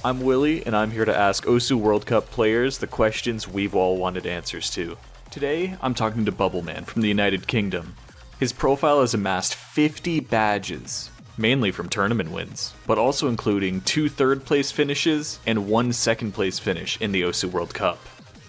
I'm Willie, and I'm here to ask OSU World Cup players the questions we've all wanted answers to. Today, I'm talking to Bubbleman from the United Kingdom. His profile has amassed 50 badges, mainly from tournament wins, but also including 2 third-place finishes and 1 second-place finish in the OSU World Cup.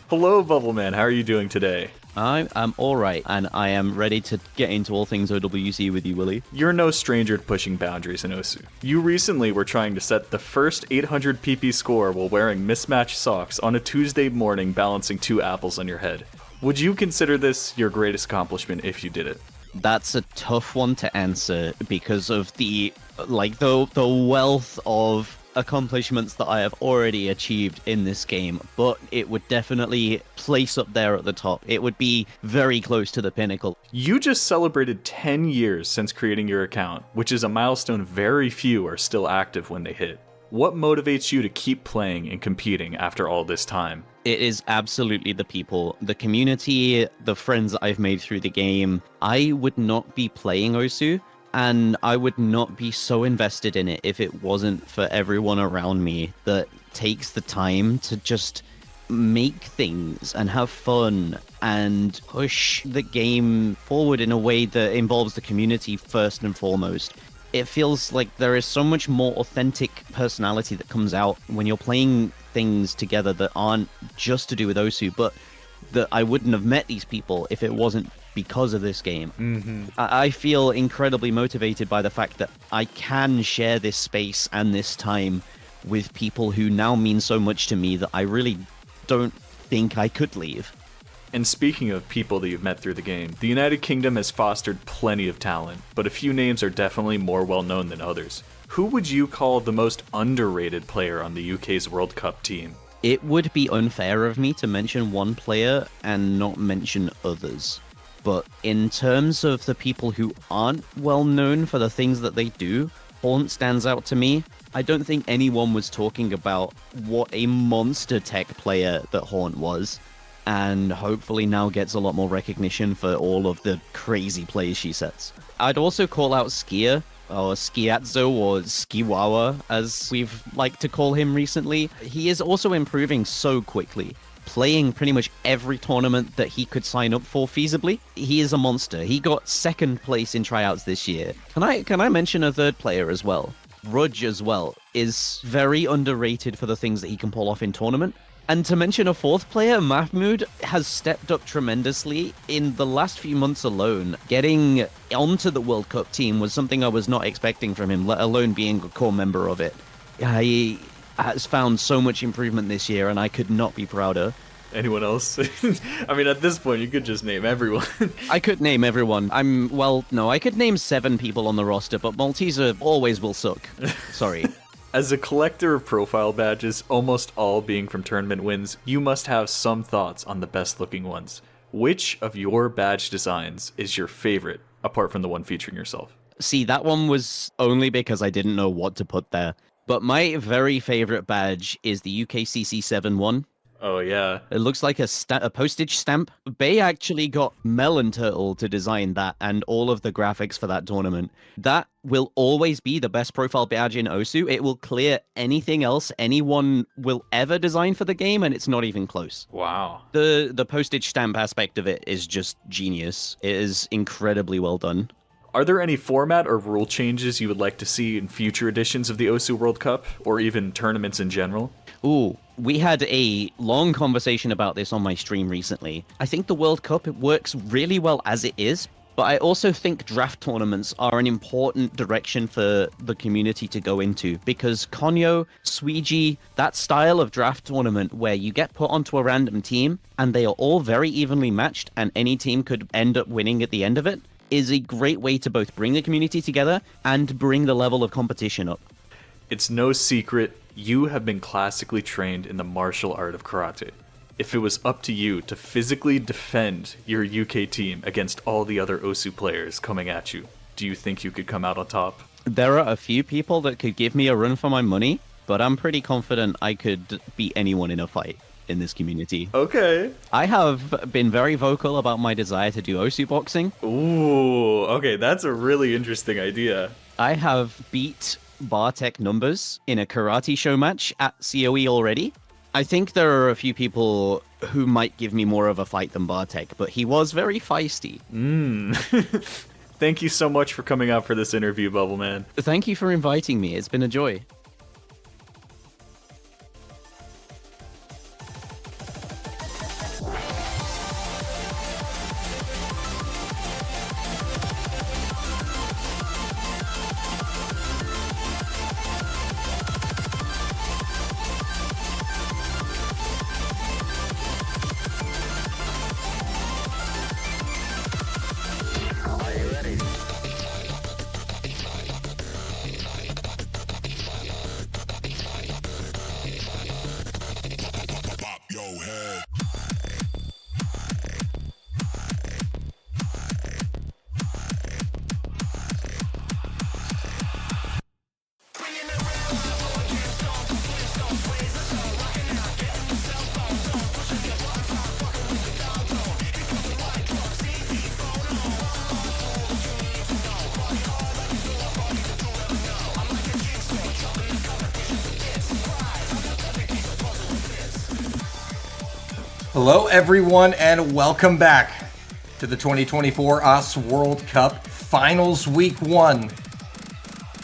Hello, Bubbleman. How are you doing today? I'm alright, and I am ready to get into all things OWC with you, Willie. You're no stranger to pushing boundaries in OSU. You recently were trying to set the first 800 PP score while wearing mismatched socks on a Tuesday morning balancing 2 apples on your head. Would you consider this your greatest accomplishment if you did it? That's a tough one to answer because of the wealth of accomplishments that I have already achieved in this game, but it would definitely place up there at the top. It would be very close to the pinnacle. You just celebrated 10 years since creating your account, which is a milestone very few are still active when they hit. What motivates you to keep playing and competing after all this time? It is absolutely the people, the community, the friends that I've made through the game. I would not be playing OSU, and I would not be so invested in it if it wasn't for everyone around me that takes the time to just make things and have fun and push the game forward in a way that involves the community first and foremost. It feels like there is so much more authentic personality that comes out when you're playing things together that aren't just to do with OSU, but that I wouldn't have met these people if it wasn't because of this game. I feel incredibly motivated by the fact that I can share this space and this time with people who now mean so much to me that I really don't think I could leave. And speaking of people that you've met through the game, the United Kingdom has fostered plenty of talent, but a few names are definitely more well known than others. Who would you call the most underrated player on the UK's World Cup team? It would be unfair of me to mention one player and not mention others. But in terms of the people who aren't well known for the things that they do, Haunt stands out to me. I don't think anyone was talking about what a monster tech player that Haunt was, and hopefully now gets a lot more recognition for all of the crazy plays she sets. I'd also call out Skier, or Skiazzo, or Skiwawa, as we've liked to call him recently. He is also improving so quickly, playing pretty much every tournament that he could sign up for feasibly. He is a monster. He got second place in tryouts this year. Can I mention a third player as well? Rudge as well is very underrated for the things that he can pull off in tournament. And to mention a fourth player, Mahmoud has stepped up tremendously in the last few months alone. Getting onto the World Cup team was something I was not expecting from him, let alone being a core member of it. He has found so much improvement this year, and I could not be prouder. Anyone else? I mean, at this point, you could just name everyone. I could name everyone. I could name 7 people on the roster, but Malteser always will suck. Sorry. As a collector of profile badges, almost all being from tournament wins, you must have some thoughts on the best looking ones. Which of your badge designs is your favorite, apart from the one featuring yourself? See, that one was only because I didn't know what to put there. But my very favorite badge is the UKCC7 one. Oh, yeah. It looks like a postage stamp. Bay actually got Melon Turtle to design that and all of the graphics for that tournament. That will always be the best profile badge in OSU. It will clear anything else anyone will ever design for the game, and it's not even close. Wow. The postage stamp aspect of it is just genius. It is incredibly well done. Are there any format or rule changes you would like to see in future editions of the OSU World Cup, or even tournaments in general? Ooh, we had a long conversation about this on my stream recently. I think the World Cup, it works really well as it is, but I also think draft tournaments are an important direction for the community to go into, because Konyo, Suiji, that style of draft tournament where you get put onto a random team and they are all very evenly matched and any team could end up winning at the end of it, is a great way to both bring the community together and bring the level of competition up. It's no secret you have been classically trained in the martial art of karate. If it was up to you to physically defend your UK team against all the other OSU players coming at you, do you think you could come out on top? There are a few people that could give me a run for my money, but I'm pretty confident I could beat anyone in a fight in this community. Okay. I have been very vocal about my desire to do OSU boxing. Ooh, okay, that's a really interesting idea. I have beat Bartek numbers in a karate show match at COE already. I think there are a few people who might give me more of a fight than Bartek, but he was very feisty. Thank you so much for coming out for this interview, Bubble Man. Thank you for inviting me. It's been a joy. Hello everyone and welcome back to the 2024 OS World Cup Finals Week 1.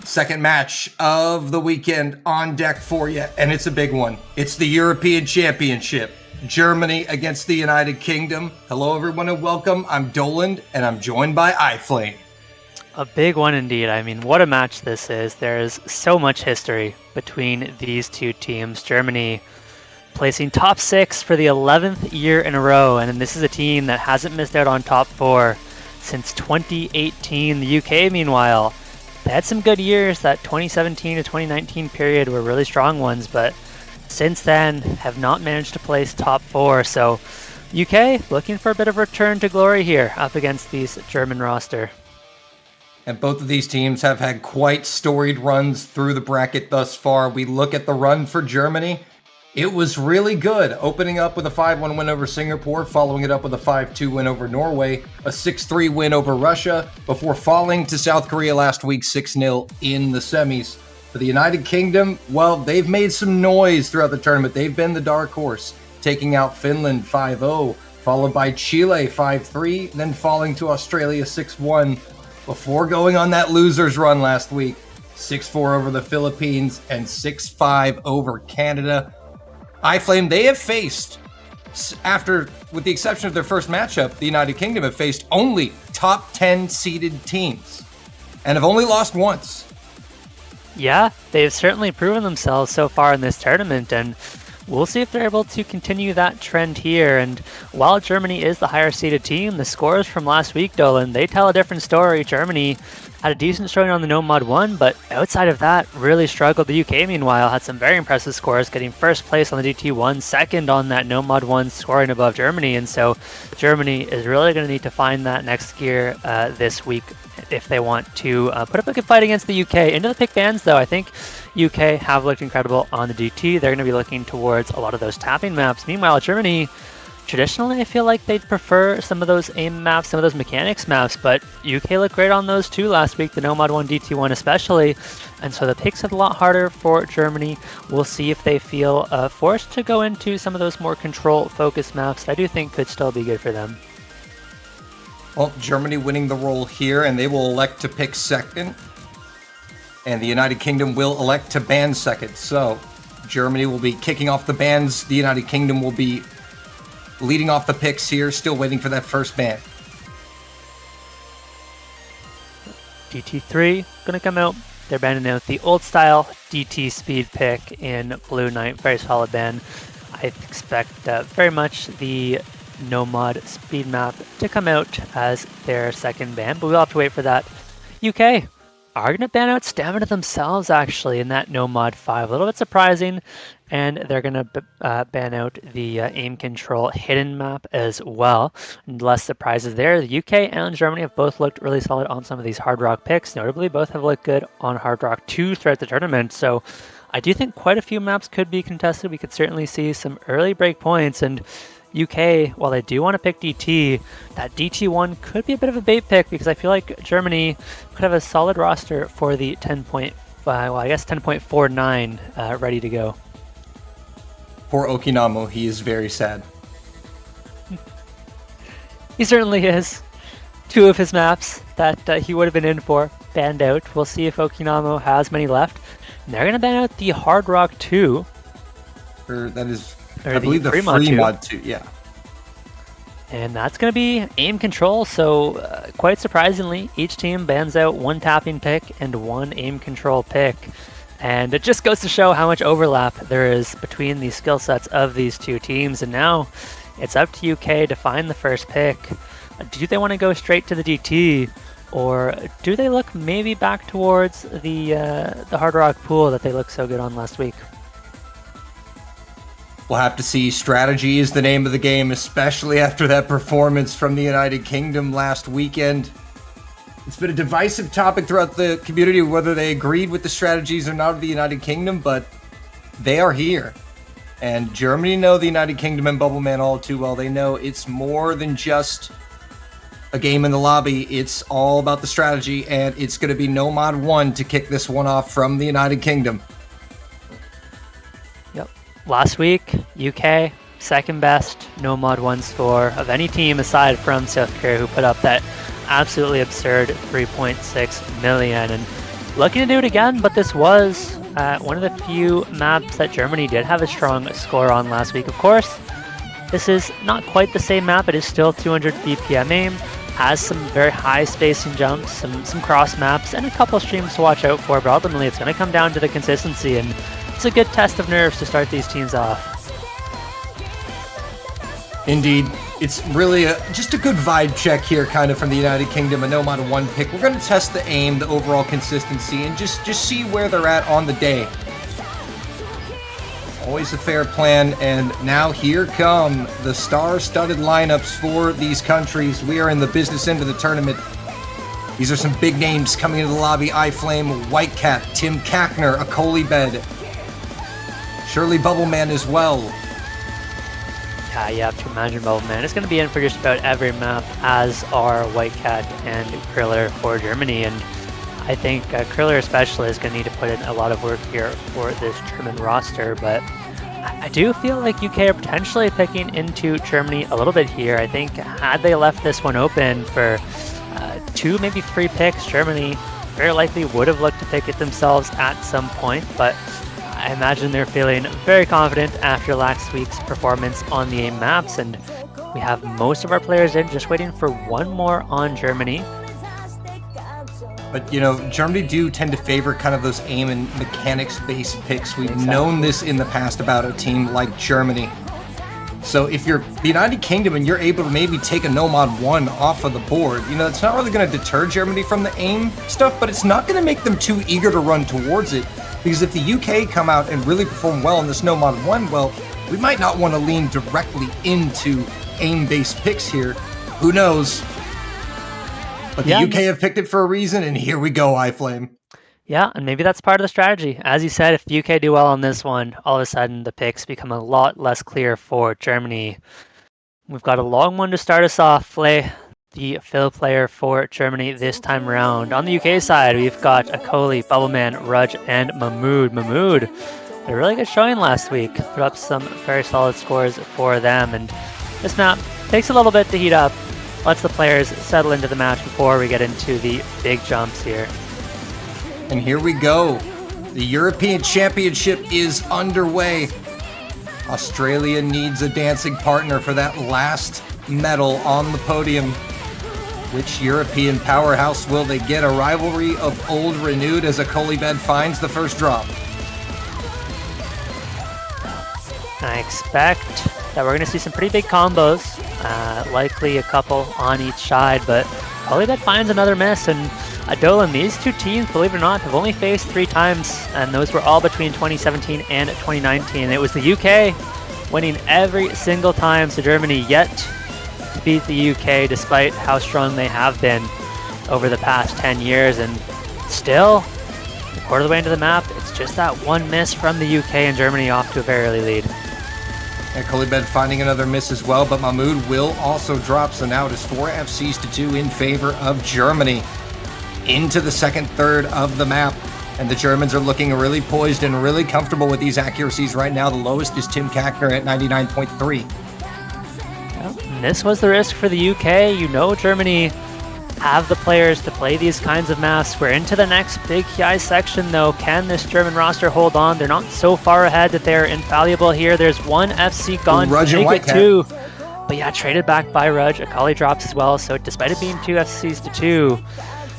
Second match of the weekend on deck for you, and it's a big one. It's the European Championship, Germany against the United Kingdom. Hello everyone and welcome. I'm Doland and I'm joined by iFlame. A big one indeed. I mean, what a match this is. There is so much history between these two teams. Germany placing top 6 for the 11th year in a row, and this is a team that hasn't missed out on top 4 since 2018. The UK, meanwhile, they had some good years. That 2017 to 2019 period were really strong ones, but since then have not managed to place top 4. So UK looking for a bit of return to glory here up against these German roster. And both of these teams have had quite storied runs through the bracket thus far. We look at the run for Germany. It was really good, opening up with a 5-1 win over Singapore, following it up with a 5-2 win over Norway, a 6-3 win over Russia, before falling to South Korea last week 6-0 in the semis. For the United Kingdom, well, they've made some noise throughout the tournament. They've been the dark horse, taking out Finland 5-0, followed by Chile 5-3, then falling to Australia 6-1, before going on that loser's run last week, 6-4 over the Philippines and 6-5 over Canada. iFlame, they have faced, with the exception of their first matchup, the United Kingdom have faced only top 10 seeded teams and have only lost once. Yeah, they've certainly proven themselves so far in this tournament, and we'll see if they're able to continue that trend here. And while Germany is the higher seeded team, the scores from last week, Dolan, they tell a different story. Germany had a decent showing on the No Mod 1, but outside of that, really struggled. The UK, meanwhile, had some very impressive scores, getting first place on the DT1, second on that No Mod 1, scoring above Germany. And so Germany is really going to need to find that next gear this week if they want to put up a good fight against the UK. Into the pick bans, though, I think UK have looked incredible on the DT. They're going to be looking towards a lot of those tapping maps. Meanwhile, Germany, traditionally, I feel like they'd prefer some of those aim maps, some of those mechanics maps, but UK looked great on those too last week, the No Mod 1 DT1 especially, and so the picks are a lot harder for Germany. We'll see if they feel forced to go into some of those more control-focused maps that I do think could still be good for them. Well, Germany winning the roll here, and they will elect to pick second, and the United Kingdom will elect to ban second. So Germany will be kicking off the bans, the United Kingdom will be leading off the picks here, still waiting for that first ban. DT3 gonna come out. They're banning out the old style DT speed pick in Blue Knight. Very solid ban. I expect very much the No Mod speed map to come out as their second ban, but we'll have to wait for that. UK are going to ban out Stamina themselves, actually, in that No Mod 5. A little bit surprising, and they're going to ban out the aim control hidden map as well. And less surprises there. The UK and Germany have both looked really solid on some of these Hard Rock picks. Notably, both have looked good on Hard Rock 2 throughout the tournament, so I do think quite a few maps could be contested. We could certainly see some early break points, and UK, while I do want to pick DT, that DT1 could be a bit of a bait pick because I feel like Germany could have a solid roster for the 10-point I guess 10.49 ready to go. Poor Okinamo, he is very sad. He certainly is. 2 of his maps that he would have been in for banned out. We'll see if Okinamo has many left. And they're going to ban out the Hard Rock 2. Or that is, Or I believe the free mod 2, yeah. And that's going to be aim control, so quite surprisingly, each team bans out 1 tapping pick and 1 aim control pick. And it just goes to show how much overlap there is between the skill sets of these 2 teams. And now it's up to UK to find the first pick. Do they want to go straight to the DT, or do they look maybe back towards the Hard Rock pool that they looked so good on last week? We'll have to see. Strategy is the name of the game, especially after that performance from the United Kingdom last weekend. It's been a divisive topic throughout the community whether they agreed with the strategies or not of the United Kingdom, but they are here. And Germany know the United Kingdom and Bubbleman all too well. They know it's more than just a game in the lobby. It's all about the strategy, and it's going to be no mod 1 to kick this one off from the United Kingdom. Yep. Last week, UK, second best no mod 1 score of any team aside from South Korea, who put up that absolutely absurd 3.6 million. And looking to do it again, but this was one of the few maps that Germany did have a strong score on last week. Of course, this is not quite the same map. It is still 200 BPM aim, has some very high spacing jumps, some cross maps, and a couple streams to watch out for, but ultimately it's going to come down to the consistency, and it's a good test of nerves to start these teams off. Indeed. It's really just a good vibe check here, kind of, from the United Kingdom, a no mod 1 pick. We're going to test the aim, the overall consistency, and just see where they're at on the day. Always a fair plan, and now here come the star-studded lineups for these countries. We are in the business end of the tournament. These are some big names coming into the lobby. iFlame, Whitecat, Tim Kackner, Akolibed, Shirley Bubbleman as well. Yeah, you have to imagine Bubbleman is going to be in for just about every map, as are Whitecat and Kriller for Germany. And I think Kriller especially is going to need to put in a lot of work here for this German roster. But I do feel like UK are potentially picking into Germany a little bit here. I think had they left this one open for 2, maybe 3 picks, Germany very likely would have looked to pick it themselves at some point. But I imagine they're feeling very confident after last week's performance on the aim maps, and we have most of our players in, just waiting for 1 more on Germany. But, you know, Germany do tend to favor kind of those aim and mechanics-based picks. We've known this in the past about a team like Germany. So if you're the United Kingdom and you're able to maybe take a no mod 1 off of the board, you know, it's not really going to deter Germany from the aim stuff, but it's not going to make them too eager to run towards it. Because if the UK come out and really perform well in this no mod 1, well, we might not want to lean directly into aim-based picks here. Who knows? But the UK have picked it for a reason, and here we go, iFlame. Yeah, and maybe that's part of the strategy. As you said, if the UK do well on this one, all of a sudden the picks become a lot less clear for Germany. We've got a long one to start us off. Flay, the fill player for Germany this time around. On the UK side, we've got Akoli, Bubbleman, Rudge, and Mahmood. Mahmood, a really good showing last week. Threw up some very solid scores for them, and this map takes a little bit to heat up. Lets the players settle into the match before we get into the big jumps here. And here we go. The European Championship is underway. Australia needs a dancing partner for that last medal on the podium. Which European powerhouse will they get? A rivalry of old renewed as Akolibed finds the first drop. I expect that we're going to see some pretty big combos, likely a couple on each side, but Akolibed finds another miss, and Adolan, these 2 teams, believe it or not, have only faced 3 times, and those were all between 2017 and 2019. It was the UK winning every single time, so Germany yet to beat the UK despite how strong they have been over the past 10 years, and still, a quarter of the way into the map, it's just that 1 miss from the UK, and Germany off to a very early lead. And Akolibed finding another miss as well, but Mahmood will also drop, so now it is 4 FCs to 2 in favor of Germany. Into the second third of the map. And the Germans are looking really poised and really comfortable with these accuracies right now. The lowest is Tim Kackner at 99.3. And this was the risk for the UK. You know Germany have the players to play these kinds of maps. We're into the next big KI section though. Can this German roster hold on? They're not so far ahead that they're infallible here. There's one FC gone. Rudge and Make it Whitecap. 2. But yeah, traded back by Rudge. Akali drops as well. So despite it being 2 FCs to 2,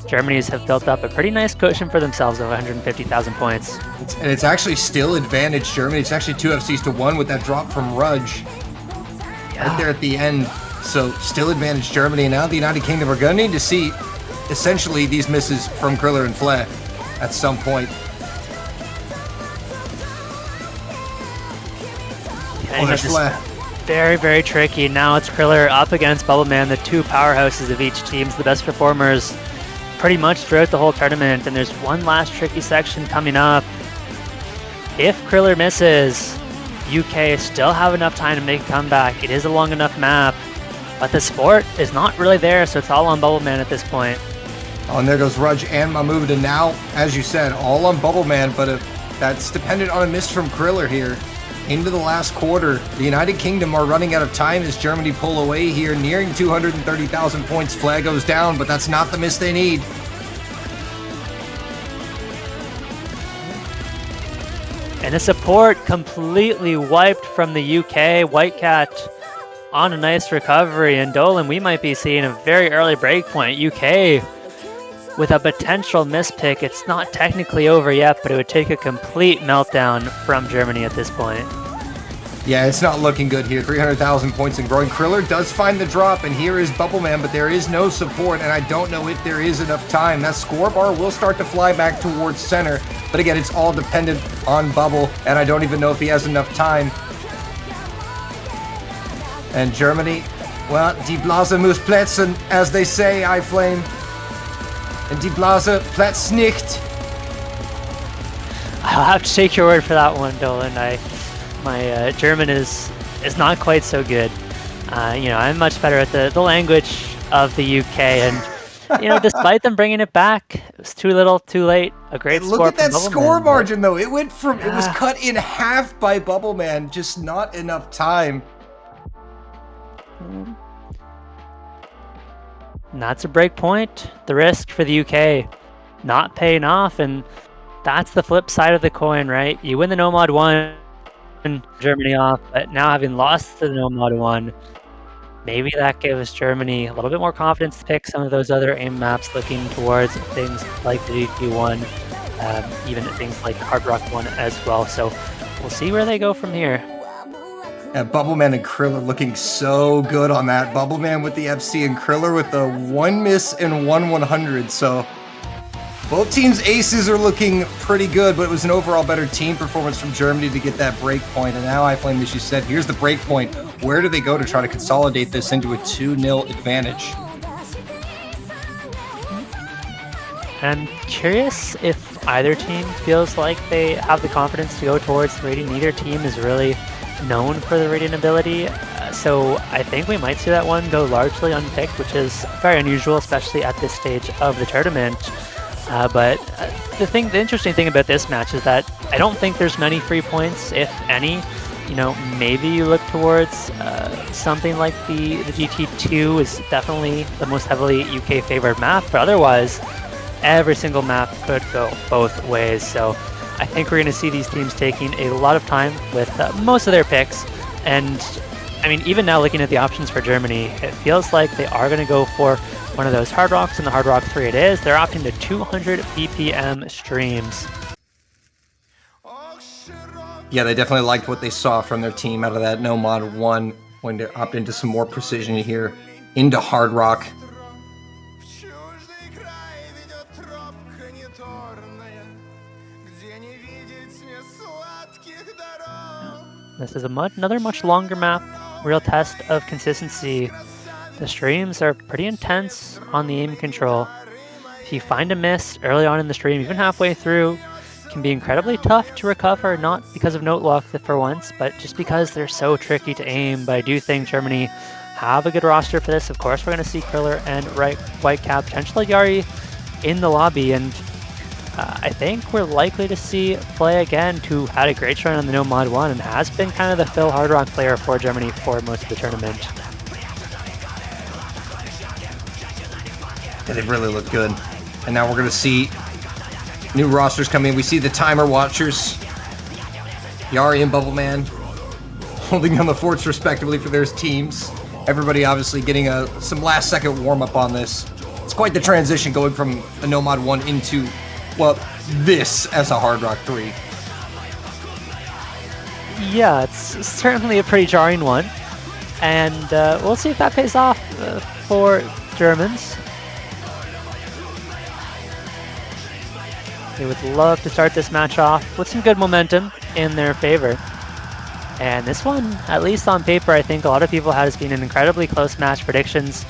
Germany's have built up a pretty nice cushion for themselves of 150,000 points. And it's actually still advantage Germany. It's actually 2 FCs to 1 with that drop from Rudge. Right there at the end. So still advantage Germany. And now the United Kingdom are going to need to see essentially these misses from Kriller and Fleh at some point. Yeah, Oh, there's Fleh. very, very tricky. Now it's Kriller up against Bubbleman, the two powerhouses of each team, the best performers pretty much throughout the whole tournament. And there's one last tricky section coming up. If Kriller misses, UK still have enough time to make a comeback. It is a long enough map, but the support is not really there, so it's all on Bubbleman at this point. Oh, and there goes Rudge and Mahmood. And now, as you said, all on Bubbleman, but that's dependent on a miss from Kriller here. Into the last quarter, the United Kingdom are running out of time as Germany pull away here, nearing 230,000 points. Flag goes down, but that's not the miss they need. And the support completely wiped from the UK. Whitecat on a nice recovery, and Dolan, we might be seeing a very early breakpoint. UK with a potential mispick. It's not technically over yet, but it would take a complete meltdown from Germany at this point. Yeah, it's not looking good here. 300,000 points and growing. Kriller does find the drop, and here is Bubbleman, but there is no support, and I don't know if there is enough time. That score bar will start to fly back towards center, but again, it's all dependent on Bubble, and I don't even know if he has enough time. And Germany, well, die Blase muss platzen, as they say, iFlame. And die Blase platzt nicht. I'll have to take your word for that one, Dolan. My German is not quite so good. You know, I'm much better at the language of the UK, and you know, despite them bringing it back, it was too little, too late. A great score. Look at that from score Bubbleman, margin, though. It went from it was cut in half by Bubbleman, just not enough time. And that's a break point. The risk for the UK not paying off, and that's the flip side of the coin, right? You win the No Mod 1, Germany off, but now having lost the No Mod 1, maybe that gives Germany a little bit more confidence to pick some of those other aim maps, looking towards things like the GT1, even things like Hard Rock 1 as well. So we'll see where they go from here. And Bubbleman and Kriller looking so good on that. Bubbleman with the FC and Kriller with the 1 miss and 1 100. So both teams' aces are looking pretty good, but it was an overall better team performance from Germany to get that break point. And now iFlame, as you said, here's the break point. Where do they go to try to consolidate this into a 2-0 advantage? I'm curious if either team feels like they have the confidence to go towards the rating. Neither team is really known for the rating ability, so I think we might see that one go largely unpicked, which is very unusual, especially at this stage of the tournament. But the interesting thing about this match is that I don't think there's many free points, if any. You know, maybe you look towards something like the GT2 is definitely the most heavily UK favored map, but otherwise every single map could go both ways. So I think we're going to see these teams taking a lot of time with most of their picks. And I mean, even now looking at the options for Germany, it feels like they are going to go for one of those Hard Rocks, and the Hard Rock 3 it is. They're opting to 200 BPM streams. Yeah, they definitely liked what they saw from their team out of that No Mod 1 when they opt into some more precision here into Hard Rock. This is another much longer map, real test of consistency. The streams are pretty intense on the aim control. If you find a miss early on in the stream, even halfway through, it can be incredibly tough to recover, not because of note lock for once, but just because they're so tricky to aim. But I do think Germany have a good roster for this. Of course, we're going to see Kriller and Whitecap, potentially Yari in the lobby, and I think we're likely to see Flay again, who had a great showing on the No Mod 1 and has been kind of the Phil Hard Rock player for Germany for most of the tournament. Yeah, they really look good. And now we're going to see new rosters coming in. We see the Timer Watchers, Yari and Bubbleman, holding down the forts respectively for their teams. Everybody obviously getting some last-second warm-up on this. It's quite the transition going from a No Mod 1 into, well, this as a Hard Rock 3. Yeah, it's certainly a pretty jarring one. And we'll see if that pays off for Germans. They would love to start this match off with some good momentum in their favor. And this one, at least on paper, I think a lot of people had as being an incredibly close match. Predictions,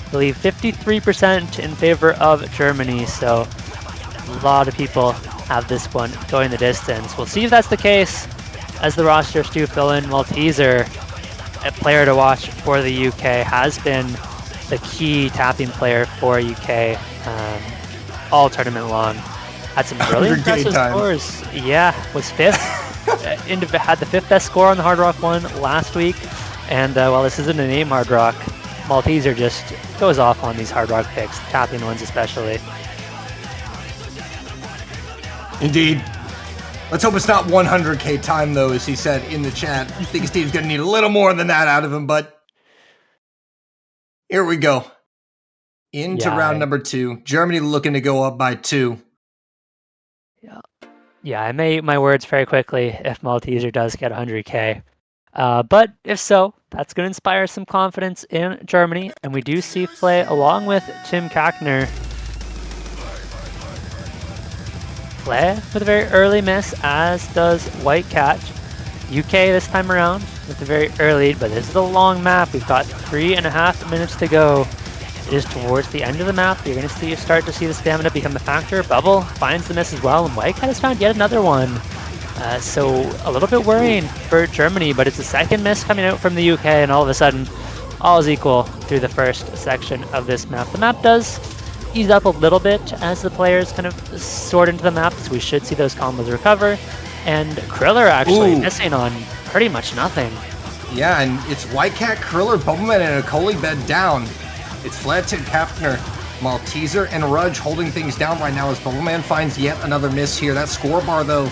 I believe 53% in favor of Germany, so a lot of people have this one going the distance. We'll see if that's the case as the rosters do fill in. Malteser, a player to watch for the UK, has been the key tapping player for UK all tournament long. Had some really impressive scores. Yeah, was fifth. Had the fifth best score on the Hard Rock one last week. And while this isn't a name Hard Rock, Malteser just goes off on these Hard Rock picks, tapping ones especially. Indeed. Let's hope it's not 100k time, though, as he said in the chat. I think his team's going to need a little more than that out of him, but here we go. Into round number 2. Germany looking to go up by 2. Yeah, I may eat my words very quickly if Malteser does get 100k. But if so, that's going to inspire some confidence in Germany. And we do see Flay along with Tim Kackner. Flay with a very early miss, as does White Cat. UK this time around with a very early, but this is a long map. We've got 3.5 minutes to go. It is towards the end of the map. You're going to start to see the stamina become a factor. Bubble finds the miss as well, and White Cat has found yet another one. So a little bit worrying for Germany, but it's a second miss coming out from the UK, and all of a sudden, all is equal through the first section of this map. The map does ease up a little bit as the players kind of sort into the map, so we should see those combos recover. And Kriller actually missing on pretty much nothing. Yeah, and it's White Cat, Kriller, Bubbleman, and a Coley bed down. It's Flatin, Kapner, Malteser, and Rudge holding things down right now as Bubbleman finds yet another miss here. That score bar, though,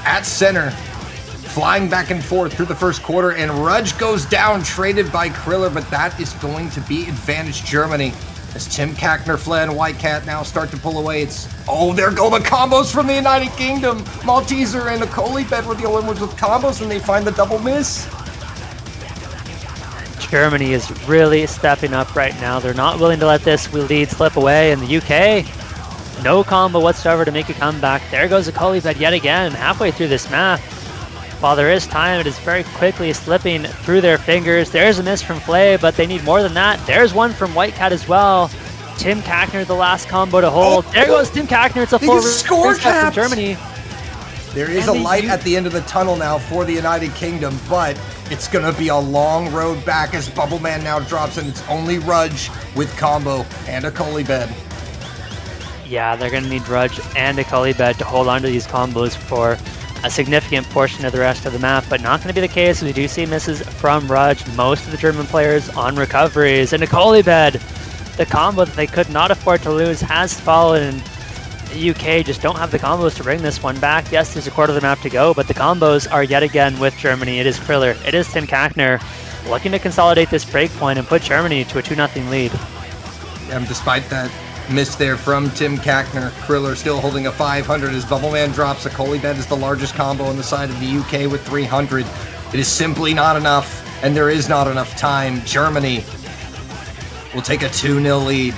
at center, flying back and forth through the first quarter, and Rudge goes down, traded by Kriller, but that is going to be advantage Germany. As Tim Kackner, Flay, and White Cat now start to pull away. There go the combos from the United Kingdom. Malteser and a Coley bed were the only ones with combos, and they find the double miss. Germany is really stepping up right now. They're not willing to let this lead slip away. And the UK, no combo whatsoever to make a comeback. There goes a Coley bed yet again, halfway through this map. While there is time, it is very quickly slipping through their fingers. There's a miss from Flay, but they need more than that. There's one from White Cat as well. Tim Kackner, the last combo to hold. There goes Tim Kackner. It's a full score cap from Germany. There is a light at the end of the tunnel now for the United Kingdom, but it's going to be a long road back as Bubbleman now drops, and it's only Rudge with combo and a Coley bed. Yeah, they're going to need Rudge and a Coley bed to hold on to these combos for a significant portion of the rest of the map, but not going to be the case. We do see misses from Rudge. Most of the German players on recoveries, and a Coley bed, the combo that they could not afford to lose, has fallen. The UK just don't have the combos to bring this one back. Yes, there's a quarter of the map to go, but the combos are yet again with Germany. It is Kriller, it is Tim Kackner, looking to consolidate this break point and put Germany to a 2-0 lead. And despite that miss there from Tim Kackner, Kriller still holding a 500 as Bubbleman drops. A Coley bed is the largest combo on the side of the UK with 300. It is simply not enough, and there is not enough time. Germany will take a 2-0 lead.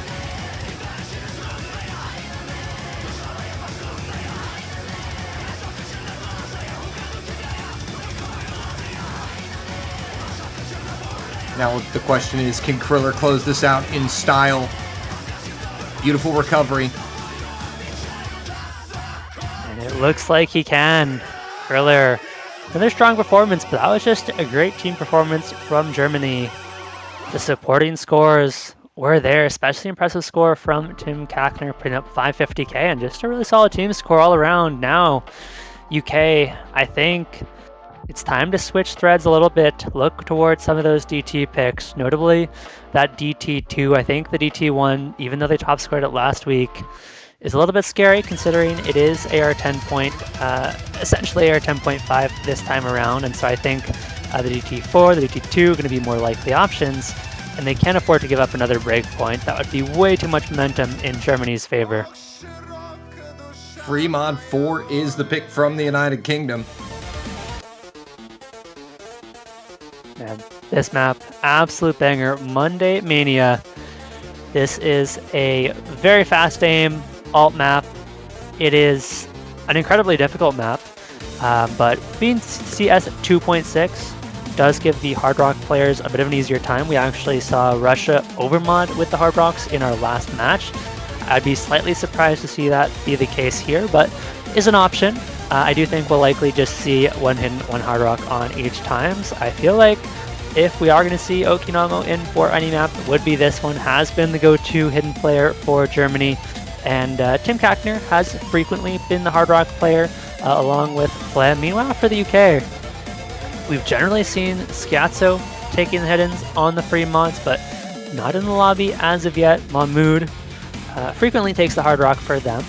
Now the question is, can Kriller close this out in style? Beautiful recovery. And it looks like he can. Kriller, another strong performance, but that was just a great team performance from Germany. The supporting scores were there, especially impressive score from Tim Kackner, putting up 550k, and just a really solid team score all around. Now, UK, I think it's time to switch threads a little bit, look towards some of those DT picks, notably that DT2. I think the DT1, even though they top scored it last week, is a little bit scary considering it is AR 10 point, essentially AR 10.5 this time around, and so I think the DT4, the DT2 are going to be more likely options, and they can't afford to give up another break point. That would be way too much momentum in Germany's favor. Free Mod 4 is the pick from the United Kingdom. Man, this map, absolute banger. Monday Mania. This is a very fast aim alt map. It is an incredibly difficult map, but being CS 2.6 does give the Hard Rock players a bit of an easier time. We actually saw Russia overmod with the Hard Rocks in our last match. I'd be slightly surprised to see that be the case here, but is an option. I do think we'll likely just see one hidden, one Hard Rock on each times. I feel like if we are going to see Okinamo in for any map, it would be this one. Has been the go-to hidden player for Germany, and Tim Kackner has frequently been the Hard Rock player, along with Flem. Meanwhile, for the UK, we've generally seen Schiazzo taking the hidden on the free mods, but not in the lobby as of yet. Mahmoud frequently takes the Hard Rock for them.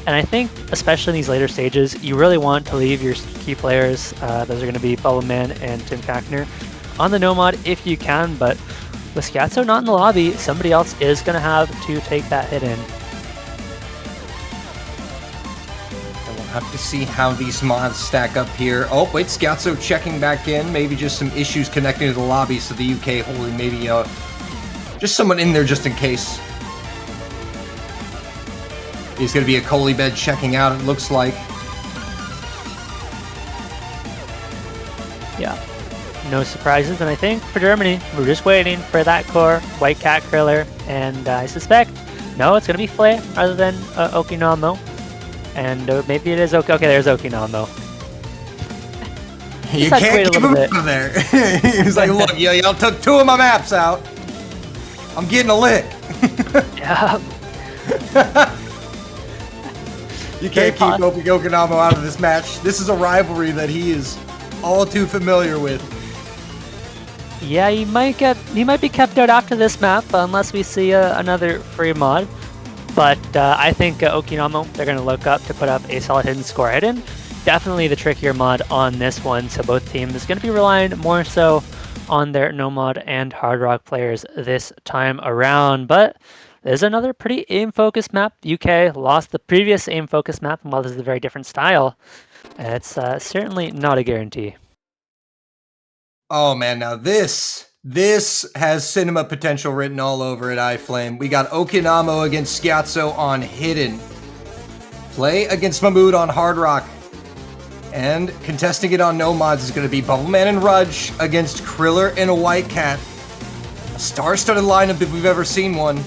And I think, especially in these later stages, you really want to leave your key players, those are going to be Bubbleman and Tim Kackner, on the no mod if you can, but with Schiazzo not in the lobby, somebody else is going to have to take that hit in. And we'll have to see how these mods stack up here. Oh, wait, Schiazzo checking back in. Maybe just some issues connecting to the lobby, so the UK holding maybe just someone in there just in case. He's going to be a Coley bed checking out, it looks like. Yeah, no surprises. And I think for Germany, we're just waiting for that core, White Cat Kriller, and I suspect, no, it's going to be Flay rather than Okinamo. And maybe it is okay, there's Okinamo. You can't keep him out of there. He's like, look, y'all took 2 of my maps out. I'm getting a lick. Yeah. You can't keep Okinamo out of this match. This is a rivalry that he is all too familiar with. Yeah, he might be kept out after this map unless we see another free mod. But I think Okinamo, they're going to look up to put up a solid hidden score. Hidden, definitely the trickier mod on this one. So both teams is going to be relying more so on their no mod and Hard Rock players this time around. But there's another pretty aim-focused map. UK lost the previous aim-focused map, and while this is a very different style, it's certainly not a guarantee. Oh man, now this has cinema potential written all over it, iFlame. We got Okinamo against Schiazzo on Hidden. Flay against Mahmoud on Hard Rock. And contesting it on no mods is going to be Bubbleman and Rudge against Kriller and a White Cat. A star-studded lineup if we've ever seen one.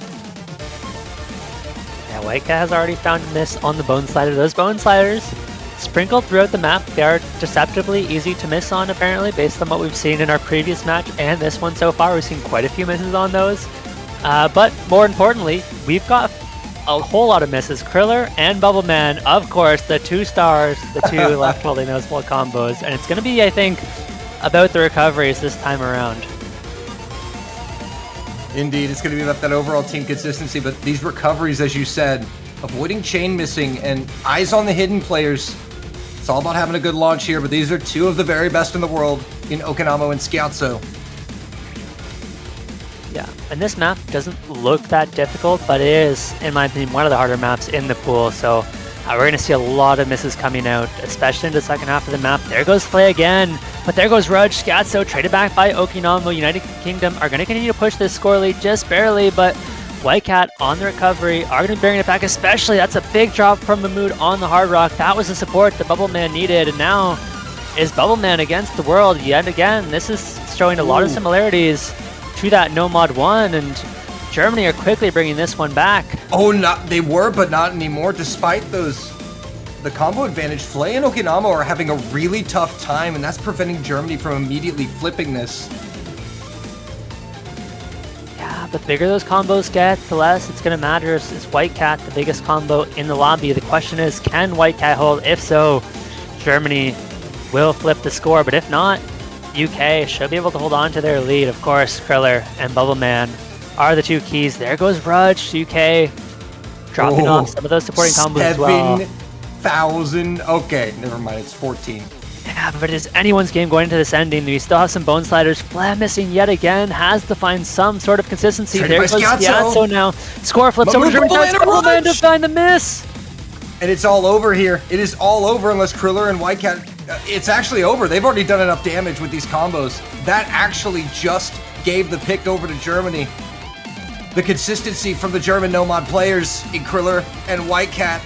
Yeah, White Cat has already found a miss on the Bone Slider. Those Bone Sliders, sprinkled throughout the map, they are deceptively easy to miss on, apparently, based on what we've seen in our previous match and this one so far. We've seen quite a few misses on those. But more importantly, we've got a whole lot of misses. Kriller and Bubbleman, of course, the 2 stars, the 2 left holding those full combos. And it's going to be, I think, about the recoveries this time around. Indeed, it's going to be about that overall team consistency, but these recoveries, as you said, avoiding chain missing and eyes on the hidden players. It's all about having a good launch here, but these are 2 of the very best in the world in Okinamo and Schiazzo. Yeah, and this map doesn't look that difficult, but it is, in my opinion, one of the harder maps in the pool, so we're going to see a lot of misses coming out, especially in the second half of the map. There goes Flay again, but there goes Rudge. Schiazzo traded back by Okinamo. United Kingdom are going to continue to push this score lead just barely, but White Cat on the recovery are going to be bringing it back, especially. That's a big drop from Mahmoud on the Hard Rock. That was the support the Bubbleman needed, and now is Bubbleman against the world yet again. This is showing a lot of similarities to that No Mod 1, and Germany are quickly bringing this one back. Oh, they were, but not anymore. Despite the combo advantage, Flay and Okinamo are having a really tough time, and that's preventing Germany from immediately flipping this. Yeah, the bigger those combos get, the less it's going to matter. Is White Cat the biggest combo in the lobby? The question is, can White Cat hold? If so, Germany will flip the score, but if not, UK should be able to hold on to their lead. Of course, Kriller and Bubbleman are the two keys. There goes Rudge, UK dropping off some of those supporting combos as well. 7,000. Okay, never mind. It's 14. Yeah, but it's anyone's game going into this ending. We still have some Bone Sliders. Flam missing yet again. Has to find some sort of consistency. There goes Schiazzo now. Score flips over to Bubbleman to find the miss. And it's all over here. It is all over unless Kriller and White Cat... it's actually over. They've already done enough damage with these combos. That actually just gave the pick over to Germany. The consistency from the German Nomad players in Kriller and White Cat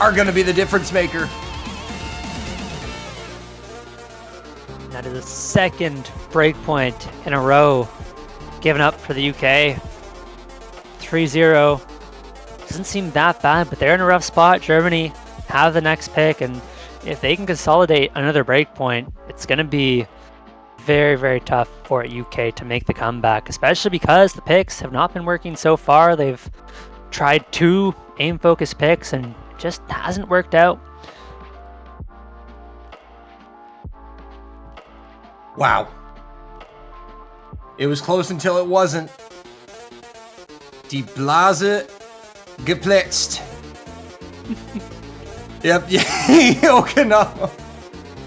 are going to be the difference maker. That is the second breakpoint in a row given up for the UK. 3-0. Doesn't seem that bad, but they're in a rough spot. Germany have the next pick, and if they can consolidate another breakpoint, it's going to be very, very tough for UK to make the comeback, especially because the picks have not been working so far. They've tried 2 aim-focused picks and just hasn't worked out. Wow. It was close until it wasn't. Die Blase geplatzt. Yep, Okinawa.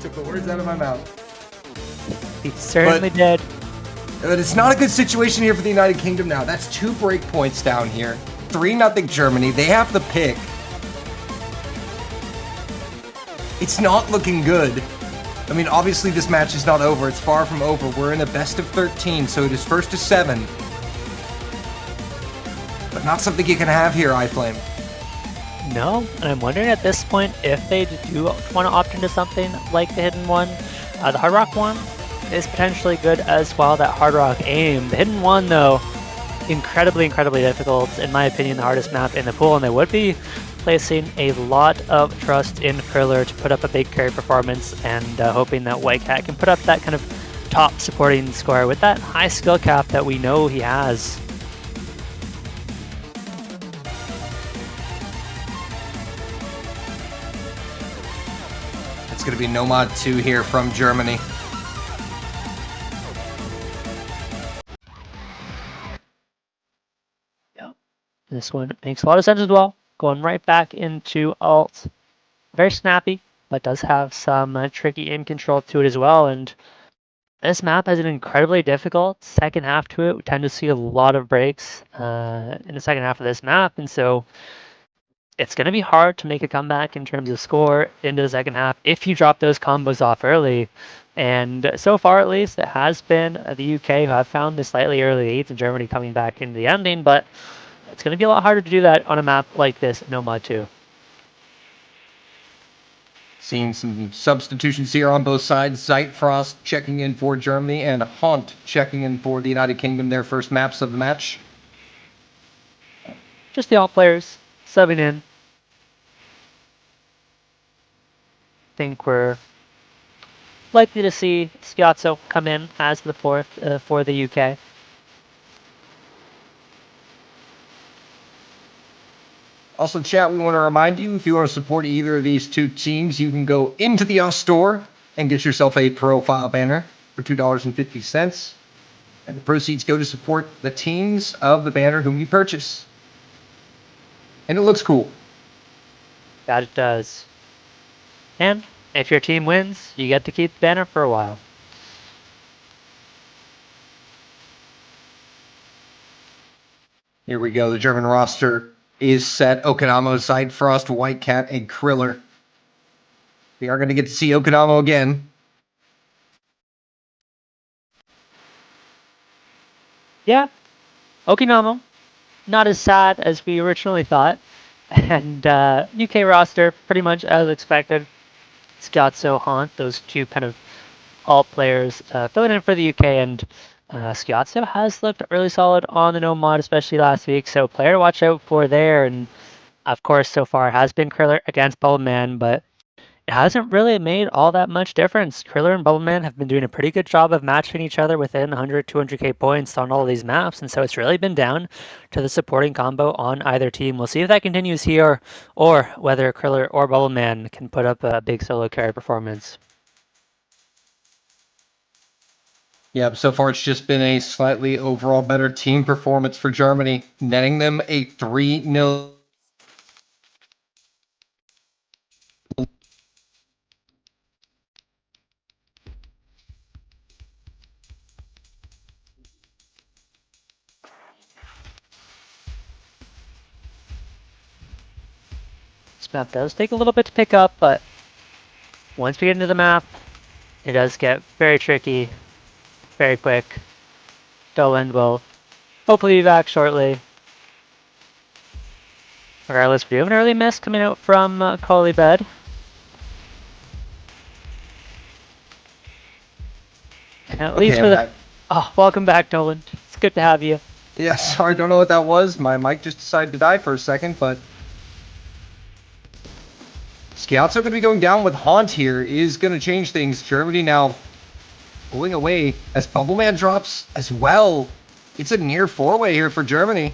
Took the words out of my mouth. He certainly did. But it's not a good situation here for the United Kingdom now. That's 2 breakpoints down here. 3-0 Germany. They have the pick. It's not looking good. I mean, obviously this match is not over. It's far from over. We're in a best of 13, so it is first to 7. But not something you can have here, iFlame. No, and I'm wondering at this point if they do want to opt into something like the Hidden One. The Hard Rock one is potentially good as well, that Hard Rock aim. The Hidden One, though, incredibly difficult. In my opinion, the hardest map in the pool, and they would be placing a lot of trust in Kriller to put up a big carry performance and hoping that White Cat can put up that kind of top supporting score with that high skill cap that we know he has. It's going to be Nomad 2 here from Germany. Yep. This one makes a lot of sense as well. Going right back into alt. Very snappy, but does have some tricky aim control to it as well. And this map has an incredibly difficult second half to it. We tend to see a lot of breaks in the second half of this map. And so it's going to be hard to make a comeback in terms of score into the second half if you drop those combos off early. And so far, at least, it has been the UK who have found the slightly early leads and Germany coming back into the ending. But it's going to be a lot harder to do that on a map like this, Nomad 2. Seeing some substitutions here on both sides. Zeitfrost checking in for Germany and Haunt checking in for the United Kingdom, their first maps of the match. Just the alt players subbing in. Think we're likely to see Schiazzo come in as the 4th for the UK. Also, chat, we want to remind you, if you want to support either of these 2 teams, you can go into the OS store and get yourself a profile banner for $2.50. And the proceeds go to support the teams of the banner whom you purchase. And it looks cool. That it does. And if your team wins, you get to keep the banner for a while. Here we go. The German roster is set. Okinamo, Zeitfrost, White Cat, and Kriller. We are going to get to see Okinamo again. Yeah, Okinamo, not as sad as we originally thought. And UK roster, pretty much as expected. Schiazzo, Haunt, those 2 kind of alt players filling in for the UK, and Schiazzo has looked really solid on the Nomad, especially last week, so player to watch out for there. And of course, so far has been Kriller against Bubbleman, but hasn't really made all that much difference. Kriller and Bubbleman have been doing a pretty good job of matching each other within 100, 200k points on all of these maps, and so it's really been down to the supporting combo on either team. We'll see if that continues here, or whether Kriller or Bubbleman can put up a big solo carry performance. Yep, so far it's just been a slightly overall better team performance for Germany, netting them a 3-0. This map does take a little bit to pick up, but once we get into the map, it does get very tricky, very quick. Doland will hopefully be back shortly. Regardless, we do have an early miss coming out from Colibed. At least for the... Oh, welcome back, Doland. It's good to have you. Yeah, sorry, don't know what that was. My mic just decided to die for a second, but... Scouts are going to be going down with Haunt here. Is going to change things. Germany now pulling away as Bubbleman drops as well. It's a near 4-way here for Germany.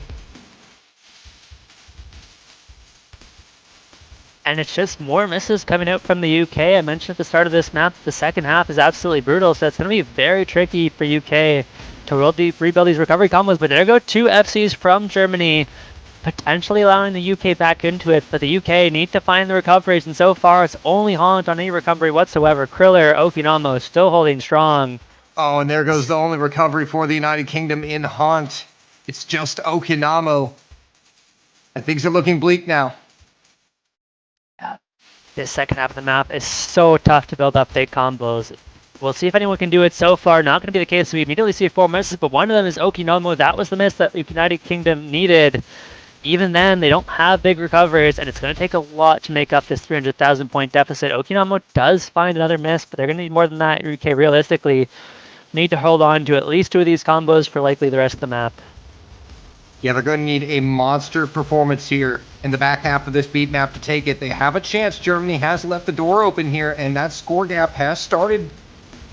And it's just more misses coming out from the UK. I mentioned at the start of this map, the second half is absolutely brutal, so it's going to be very tricky for UK to rebuild these recovery combos. But there go 2 FCs from Germany, potentially allowing the UK back into it. But the UK need to find the recoveries, and so far it's only Haunt on any recovery whatsoever. Kriller, Okinamo still holding strong. Oh, and there goes the only recovery for the United Kingdom in Haunt. It's just Okinamo. And things are looking bleak now. This second half of the map is so tough to build up fake combos. We'll see if anyone can do it so far. Not going to be the case. We immediately see 4 misses, but one of them is Okinamo. That was the miss that the United Kingdom needed. Even then, they don't have big recoveries, and it's going to take a lot to make up this 300,000 point deficit. Okinamo does find another miss, but they're going to need more than that. UK realistically need to hold on to at least 2 of these combos for likely the rest of the map. Yeah, they're going to need a monster performance here in the back half of this beat map to take it. They have a chance. Germany has left the door open here, and that score gap has started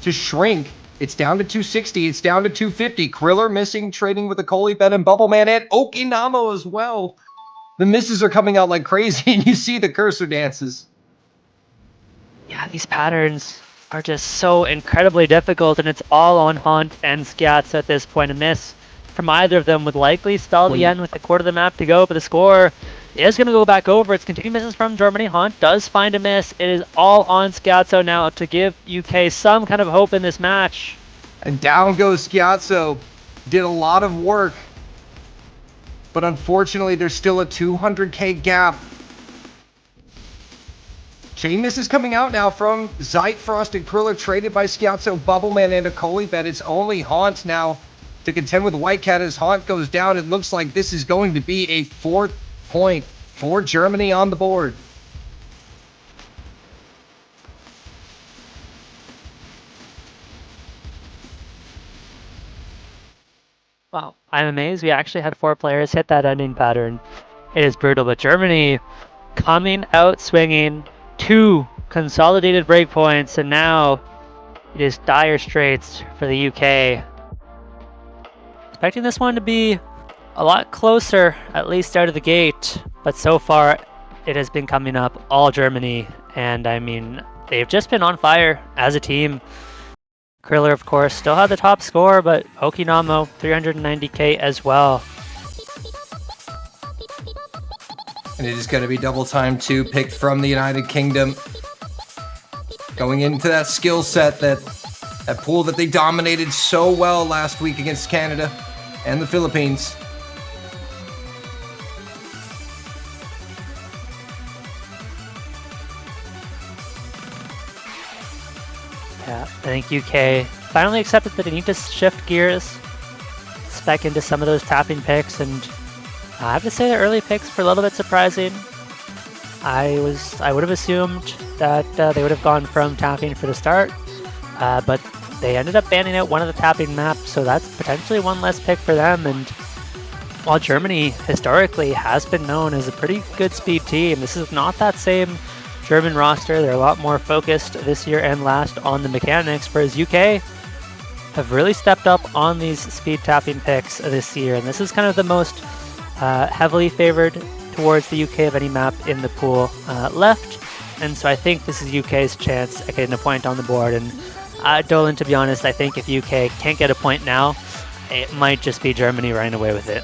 to shrink. It's down to 260. It's down to 250. Kriller missing, trading with the Colibed and Bubbleman, and Okinamo as well. The misses are coming out like crazy, and you see the cursor dances. Yeah, these patterns are just so incredibly difficult, and it's all on Haunt and Scats at this point. A miss from either of them would likely stall the end with a quarter of the map to go, but the score is going to go back over. It's continued misses from Germany. Haunt does find a miss. It is all on Schiazzo now to give UK some kind of hope in this match. And down goes Schiazzo. Did a lot of work. But unfortunately, there's still a 200k gap. Chain misses coming out now from Zeitfrost and Kriller, traded by Schiazzo, Bubbleman, and a Colibed. It's only Haunt now to contend with Whitecat as Haunt goes down. It looks like this is going to be a 4th point for Germany on the board. Wow, I'm amazed we actually had 4 players hit that ending pattern. It is brutal, but Germany coming out swinging, 2 consolidated breakpoints, and now it is dire straits for the UK. Expecting this one to be a lot closer, at least out of the gate, but so far it has been coming up all Germany, and I mean, they've just been on fire as a team. Kriller, of course, still had the top score, but Okinamo 390k as well. And it is going to be double time 2 picked from the United Kingdom. Going into that skill set, that pool that they dominated so well last week against Canada and the Philippines. Yeah, I think UK finally accepted that they need to shift gears, spec into some of those tapping picks, and I have to say the early picks were a little bit surprising. I would have assumed that they would have gone from tapping for the start, but they ended up banning out one of the tapping maps, so that's potentially one less pick for them. And while Germany historically has been known as a pretty good speed team, this is not that same German roster. They're a lot more focused this year and last on the mechanics, whereas UK have really stepped up on these speed tapping picks this year. And this is kind of the most heavily favored towards the UK of any map in the pool left. And so I think this is UK's chance at getting a point on the board. And Dolan, to be honest, I think if UK can't get a point now, it might just be Germany running away with it.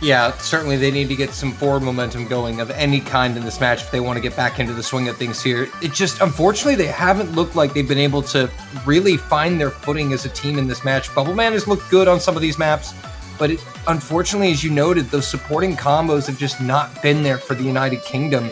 Yeah, certainly they need to get some forward momentum going of any kind in this match if they want to get back into the swing of things here. It just, unfortunately, they haven't looked like they've been able to really find their footing as a team in this match. Bubbleman has looked good on some of these maps, but unfortunately, as you noted, those supporting combos have just not been there for the United Kingdom.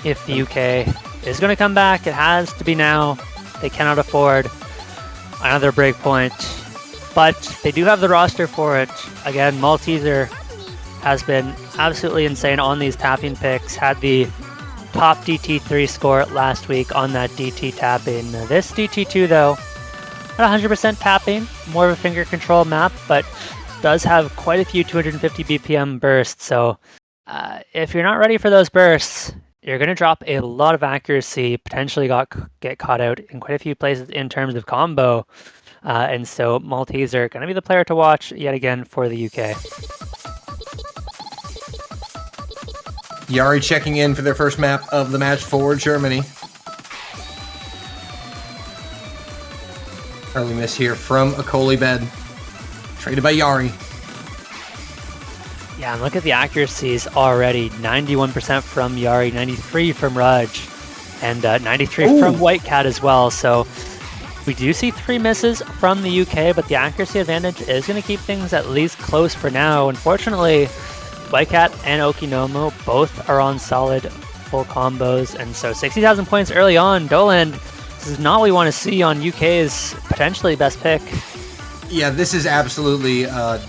If the UK is going to come back, it has to be now. They cannot afford another break point, but they do have the roster for it. Again, Malteser has been absolutely insane on these tapping picks. Had the top DT3 score last week on that DT tapping. This DT2, though, not 100% tapping, more of a finger control map, but does have quite a few 250 BPM bursts. So if you're not ready for those bursts, you're going to drop a lot of accuracy, potentially get caught out in quite a few places in terms of combo. And so Malteser going to be the player to watch yet again for the UK. Yari checking in for their first map of the match for Germany. Early miss here from Akoli Bed. Traded by Yari. Yeah, and look at the accuracies already. 91% from Yari, 93 from Raj, and 93 from Whitecat as well. So we do see 3 misses from the UK, but the accuracy advantage is going to keep things at least close for now. Unfortunately, Whitecat and Okinomo both are on solid full combos, and so 60,000 points early on. Dolan, this is not what we want to see on UK's potentially best pick. Yeah, this is absolutely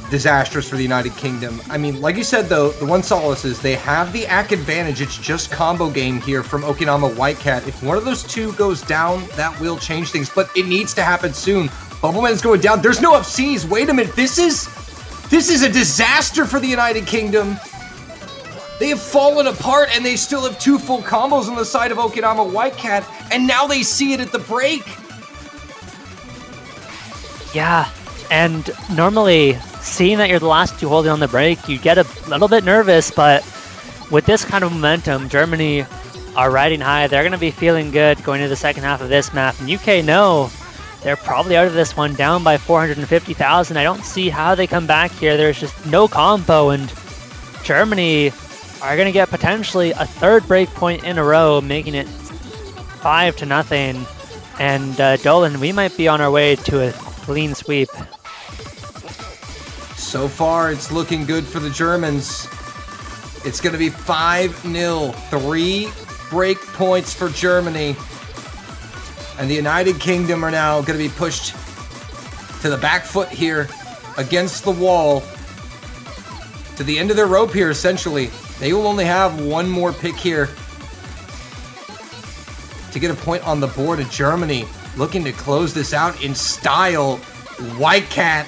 disastrous for the United Kingdom. I mean, like you said, though, the one solace is they have the ACK advantage. It's just combo game here from Okinawa Whitecat. If one of those two goes down, that will change things, but it needs to happen soon. Bubbleman's going down. There's no up Cs. Wait a minute. This is a disaster for the United Kingdom. They have fallen apart, and they still have 2 full combos on the side of Okinawa Whitecat, and now they see it at the break. Yeah. And normally, seeing that you're the last 2 holding on the break, you get a little bit nervous, but with this kind of momentum, Germany are riding high. They're going to be feeling good going into the second half of this map. And UK know they're probably out of this one down by 450,000. I don't see how they come back here. There's just no combo, and Germany are going to get potentially a 3rd break point in a row, making it 5-0. And Dolan, we might be on our way to a clean sweep. So far, it's looking good for the Germans. It's going to be 5-0. 3 break points for Germany. And the United Kingdom are now going to be pushed to the back foot here against the wall. To the end of their rope here, essentially. They will only have 1 more pick here to get a point on the board of Germany. Looking to close this out in style. Whitecat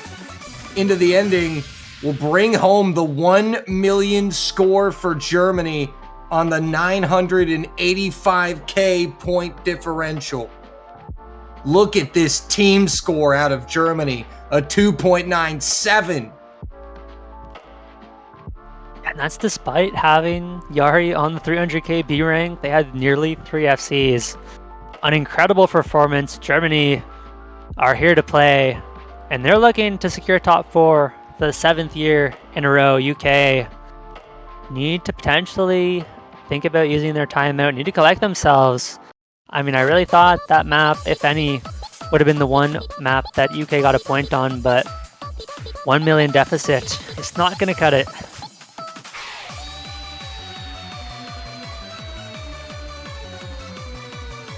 into the ending will bring home the 1 million score for Germany on the 985k point differential. Look at this team score out of Germany, a 2.97. And that's despite having Yari on the 300k B rank. They had nearly 3 FCs. An incredible performance. Germany are here to play, and they're looking to secure top 4 for the 7th year in a row. UK need to potentially think about using their timeout, need to collect themselves. I mean, I really thought that map, if any, would have been the one map that UK got a point on, but 1 million deficit, it's not going to cut it.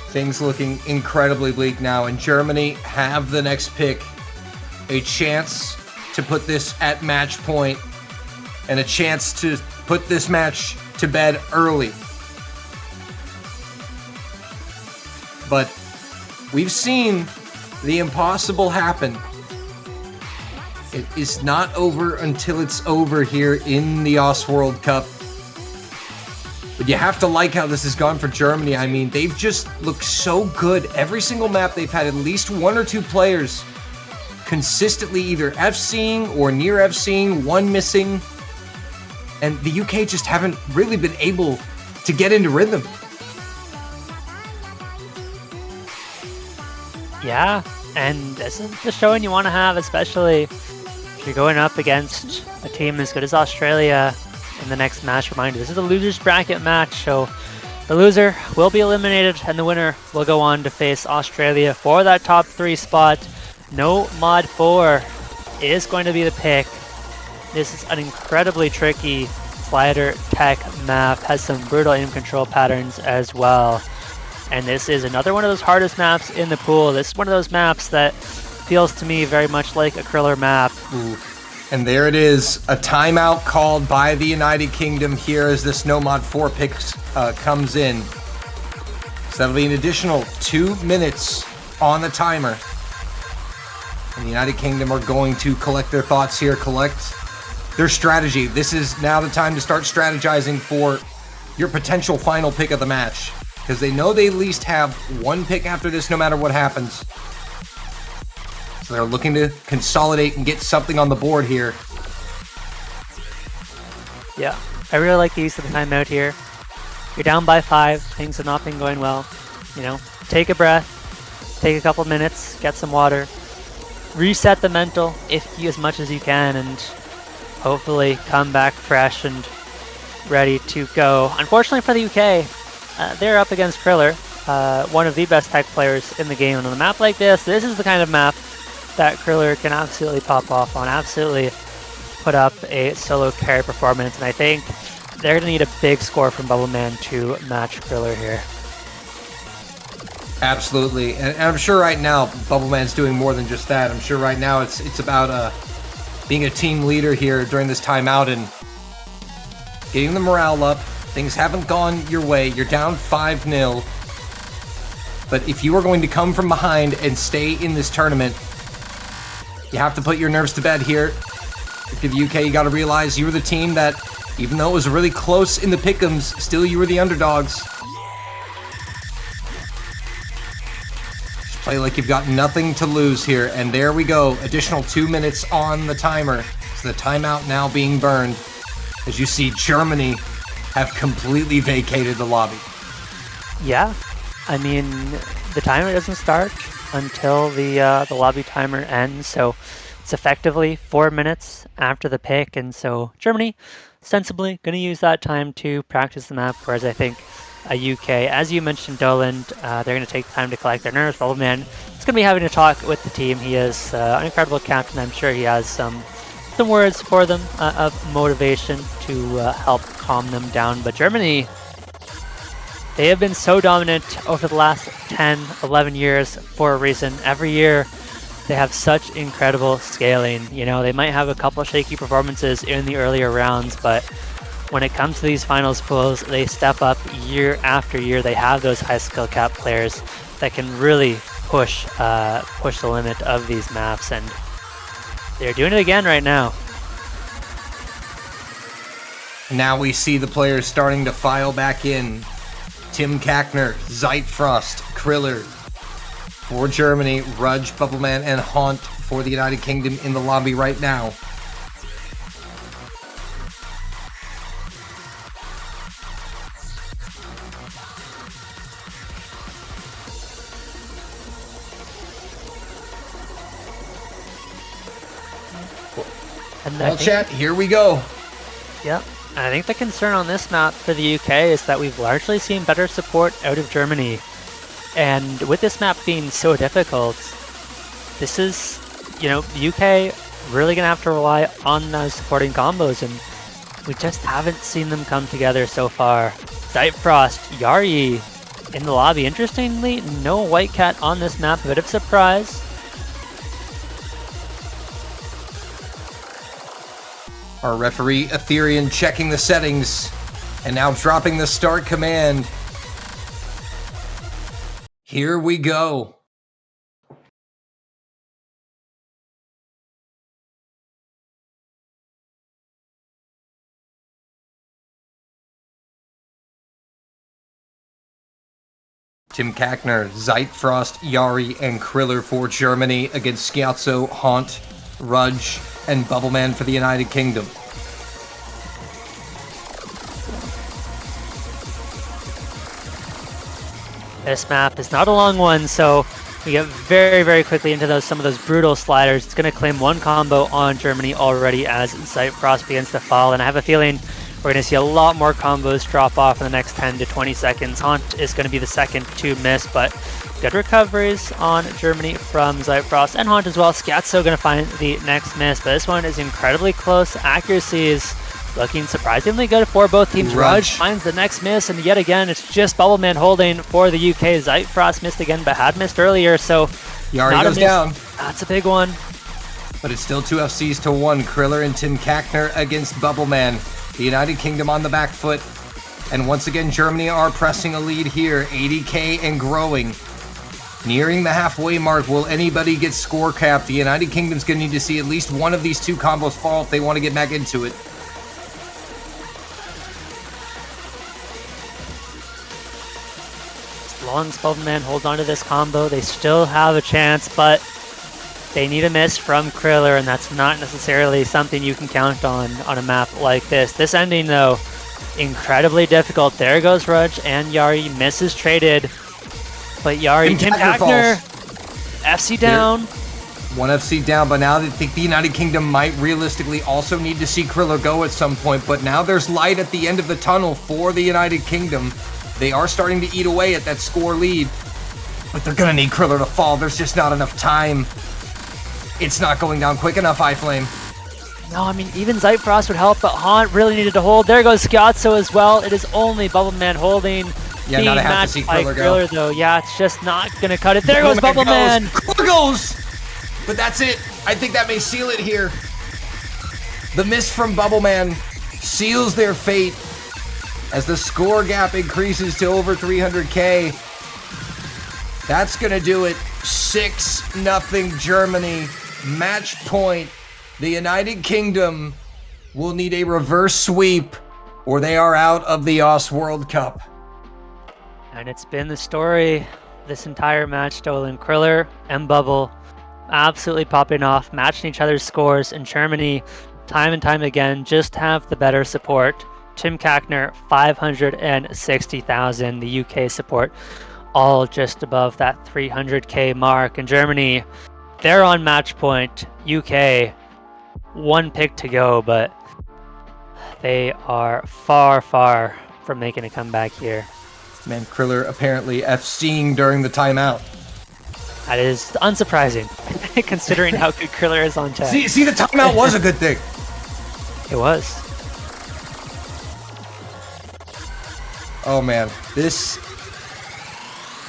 Things looking incredibly bleak now, and Germany have the next pick. A chance to put this at match point, and a chance to put this match to bed early. but we've seen the impossible happen. It is not over until it's over here in the OS World Cup. But you have to like how this has gone for Germany. I mean, they've just looked so good. Every single map, they've had at least one or two players consistently either FCing or near FCing, one missing. And the UK just haven't really been able to get into rhythm. Yeah, and this is the showing you want to have, especially if you're going up against a team as good as Australia in the next match. Reminder, this is a loser's bracket match, so the loser will be eliminated and the winner will go on to face Australia for that top 3 spot. No Mod 4 is going to be the pick. This is an incredibly tricky slider tech map, has some brutal aim control patterns as well. And this is another one of those hardest maps in the pool. This is one of those maps that feels to me very much like a Kriller map. Ooh. And there it is, a timeout called by the United Kingdom here as this No Mod 4 pick comes in. So that'll be an additional 2 minutes on the timer. And the United Kingdom are going to collect their thoughts here, collect their strategy. This is now the time to start strategizing for your potential final pick of the match, because they know they at least have one pick after this no matter what happens. So they're looking to consolidate and get something on the board here. Yeah, I really like the use of the timeout here. You're down by 5, things have not been going well. You know, take a breath, take a couple minutes, get some water, reset the mental as much as you can, and hopefully come back fresh and ready to go. Unfortunately for the UK, they're up against Kriller, one of the best tech players in the game. And on a map like this is the kind of map that Kriller can absolutely pop off on, absolutely put up a solo carry performance. And I think they're going to need a big score from Bubbleman to match Kriller here. Absolutely, and I'm sure right now Bubbleman's doing more than just that. I'm sure right now it's about being a team leader here during this timeout and getting the morale up. Things haven't gone your way. You're down 5-0. But if you are going to come from behind and stay in this tournament, you have to put your nerves to bed here. If you're the UK, you got to realize you were the team that, even though it was really close in the pick'ems, still you were the underdogs. Just play like you've got nothing to lose here. And there we go. Additional 2 minutes on the timer. So the timeout now being burned. As you see, Germany have completely vacated the lobby. Yeah, I mean, the timer doesn't start until the lobby timer ends, so it's effectively 4 minutes after the pick, and so Germany sensibly going to use that time to practice the map, whereas I think a UK, as you mentioned, Doland, they're going to take time to collect their nerves. Bubbleman is going to be having to talk with the team. He is an incredible captain. I'm sure he has some words for them of motivation to help calm them down. But Germany, they have been so dominant over the last 10, 11 years for a reason. Every year, they have such incredible scaling. You know, they might have a couple shaky performances in the earlier rounds, but when it comes to these finals pools, they step up year after year. They have those high skill cap players that can really push the limit of these maps, and they're doing it again right now. Now we see the players starting to file back in. Tim Kackner, Zeitfrost, Kriller for Germany, Rudge, Bubbleman, and Haunt for the United Kingdom in the lobby right now. Well, chat, here we go. Yep. I think the concern on this map for the UK is that we've largely seen better support out of Germany. And with this map being so difficult, this is, you know, the UK really going to have to rely on those supporting combos, and we just haven't seen them come together so far. Zeitfrost, Yari in the lobby. Interestingly, no White Cat on this map, a bit of surprise. Our referee, Ethereum, checking the settings and now dropping the start command. Here we go. Tim Kackner, Zeitfrost, Yari, and Kriller for Germany against Schiazzo, Haunt, Rudge, and Bubbleman for the United Kingdom. This map is not a long one, so we get very, very quickly into some of those brutal sliders. It's going to claim one combo on Germany already as Zeitfrost begins to fall, and I have a feeling we're going to see a lot more combos drop off in the next 10 to 20 seconds. Haunt is going to be the second to miss, but good recoveries on Germany from Zeitfrost and Haunt as well. Schiazzo going to find the next miss, but this one is incredibly close. Accuracy is looking surprisingly good for both teams. Rudge finds the next miss, and yet again, it's just Bubbleman holding for the UK. Zeitfrost missed again, but had missed earlier, so Yari goes down. That's a big one. But it's still 2 FCs to 1. Kriller and Tim Kackner against Bubbleman. The United Kingdom on the back foot. And once again, Germany are pressing a lead here. 80k and growing. Nearing the halfway mark, will anybody get score capped? The United Kingdom's going to need to see at least one of these two combos fall if they want to get back into it. As long as Bubbleman holds on to this combo, they still have a chance, but they need a miss from Kriller, and that's not necessarily something you can count on a map like this. This ending, though, incredibly difficult. There goes Rudge, and Yari misses traded. But Yari, Tim Kackner, FC down. 1 FC down, but now they think the United Kingdom might realistically also need to see Kriller go at some point. But now there's light at the end of the tunnel for the United Kingdom. They are starting to eat away at that score lead. But they're going to need Kriller to fall. There's just not enough time. It's not going down quick enough, iFlame. No, I mean, even Zeitfrost would help, but Haunt really needed to hold. There goes Schiazzo as well. It is only Bubbleman holding. Yeah, now they have to see Kriller go. Though. Yeah, it's just not going to cut it. There goes Bubbleman. Kriller goes! But that's it. I think that may seal it here. The miss from Bubbleman seals their fate as the score gap increases to over 300k. That's going to do it. 6-0 Germany. Match point. The United Kingdom will need a reverse sweep or they are out of the OS World Cup. And it's been the story this entire match, Stolen. Kriller and Bubble absolutely popping off, matching each other's scores, and Germany, time and time again, just have the better support. Tim Kackner, 560,000. The UK support, all just above that 300k mark. And Germany, they're on match point. UK, 1 pick to go, but they are far, far from making a comeback here. Man, Kriller apparently FCing during the timeout. That is unsurprising, considering how good Kriller is on tech. See, the timeout was a good thing. It was. Oh man, this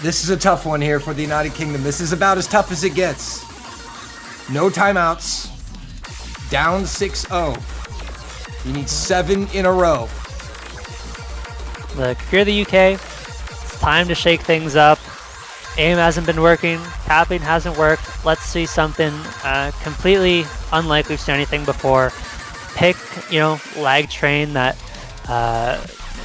is a tough one here for the United Kingdom. This is about as tough as it gets. No timeouts. Down 6-0. You need 7 in a row. Look, if you're the UK, it's time to shake things up. Aim hasn't been working. Tapping hasn't worked. Let's see something completely unlike we've seen anything before. Pick, lag train, that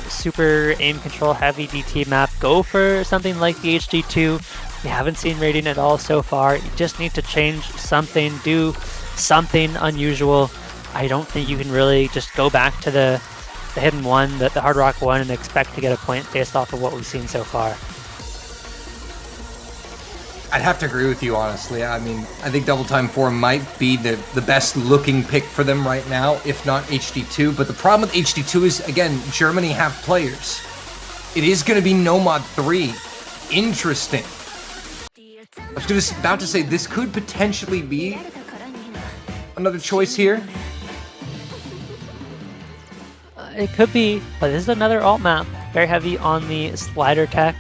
super aim control heavy DT map. Go for something like the HD2. We haven't seen rating at all so far. You just need to change something, do something unusual. I don't think you can really just go back to the hidden one, the Hard Rock one, and expect to get a point based off of what we've seen so far. I'd have to agree with you, honestly. I mean, I think Double Time 4 might be the best looking pick for them right now, if not HD2. But the problem with HD2 is, again, Germany have players. It is going to be Nomad 3. Interesting. I was about to say, this could potentially be another choice here. It could be, but this is another alt map. Very heavy on the slider tech.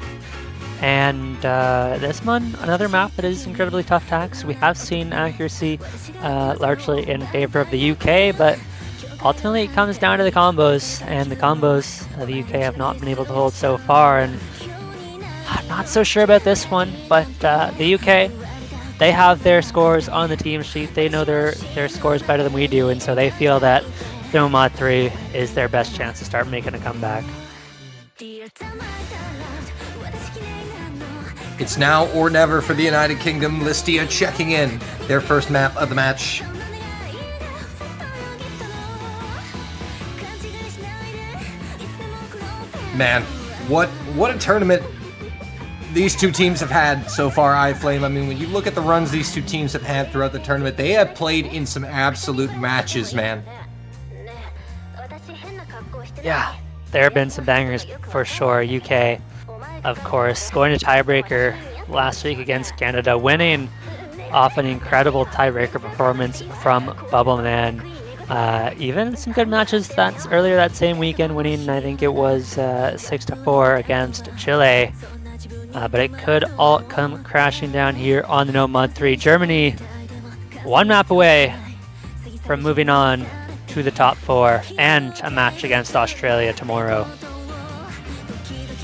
And this one, another map that is incredibly tough tax. We have seen accuracy largely in favor of the UK, but ultimately it comes down to the combos, and the combos the UK have not been able to hold so far. And I'm not so sure about this one, but the UK, they have their scores on the team sheet. They know their scores better than we do, and so they feel that No Mod 3 is their best chance to start making a comeback. It's now or never for the United Kingdom. Listia checking in their first map of the match. Man, what a tournament these two teams have had so far, iFlame. I mean, when you look at the runs these two teams have had throughout the tournament, they have played in some absolute matches, man. Yeah, there have been some bangers for sure. UK, of course, going to tiebreaker last week against Canada, winning off an incredible tiebreaker performance from Bubbleman. Even some good matches that's earlier that same weekend, winning, I think it was 6-4 against Chile. But it could all come crashing down here on the No Mod 3. Germany, one map away from moving on to the top 4 and a match against Australia tomorrow.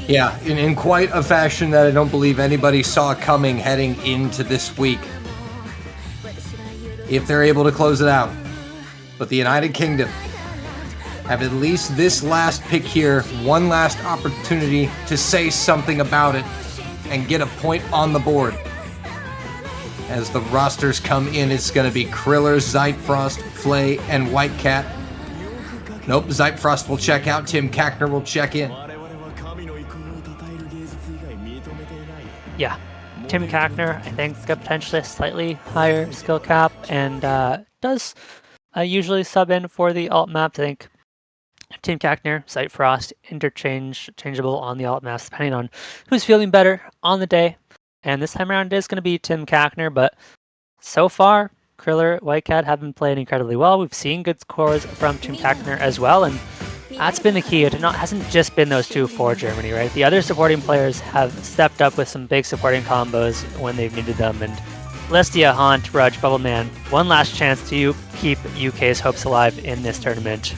Yeah, in quite a fashion that I don't believe anybody saw coming heading into this week. If they're able to close it out. But the United Kingdom have at least this last pick here, one last opportunity to say something about it and get a point on the board. As the rosters come in, it's going to be Kriller, Zeitfrost, Flay, and Whitecat. Nope, Zeitfrost will check out. Tim Kackner will check in. Yeah, Tim Kackner, I think, potentially a slightly higher skill cap, and does usually sub in for the alt maps. I think Tim Kackner, Zeitfrost, interchangeable on the alt maps, depending on who's feeling better on the day. And this time around, it is going to be Tim Kackner, but so far, Kriller, Whitecat have been playing incredibly well. We've seen good scores from Tim Kackner as well, and that's been the key. It hasn't just been those two for Germany, right? The other supporting players have stepped up with some big supporting combos when they've needed them, and Listia, Haunt, Rudge, Bubbleman, one last chance to keep UK's hopes alive in this tournament.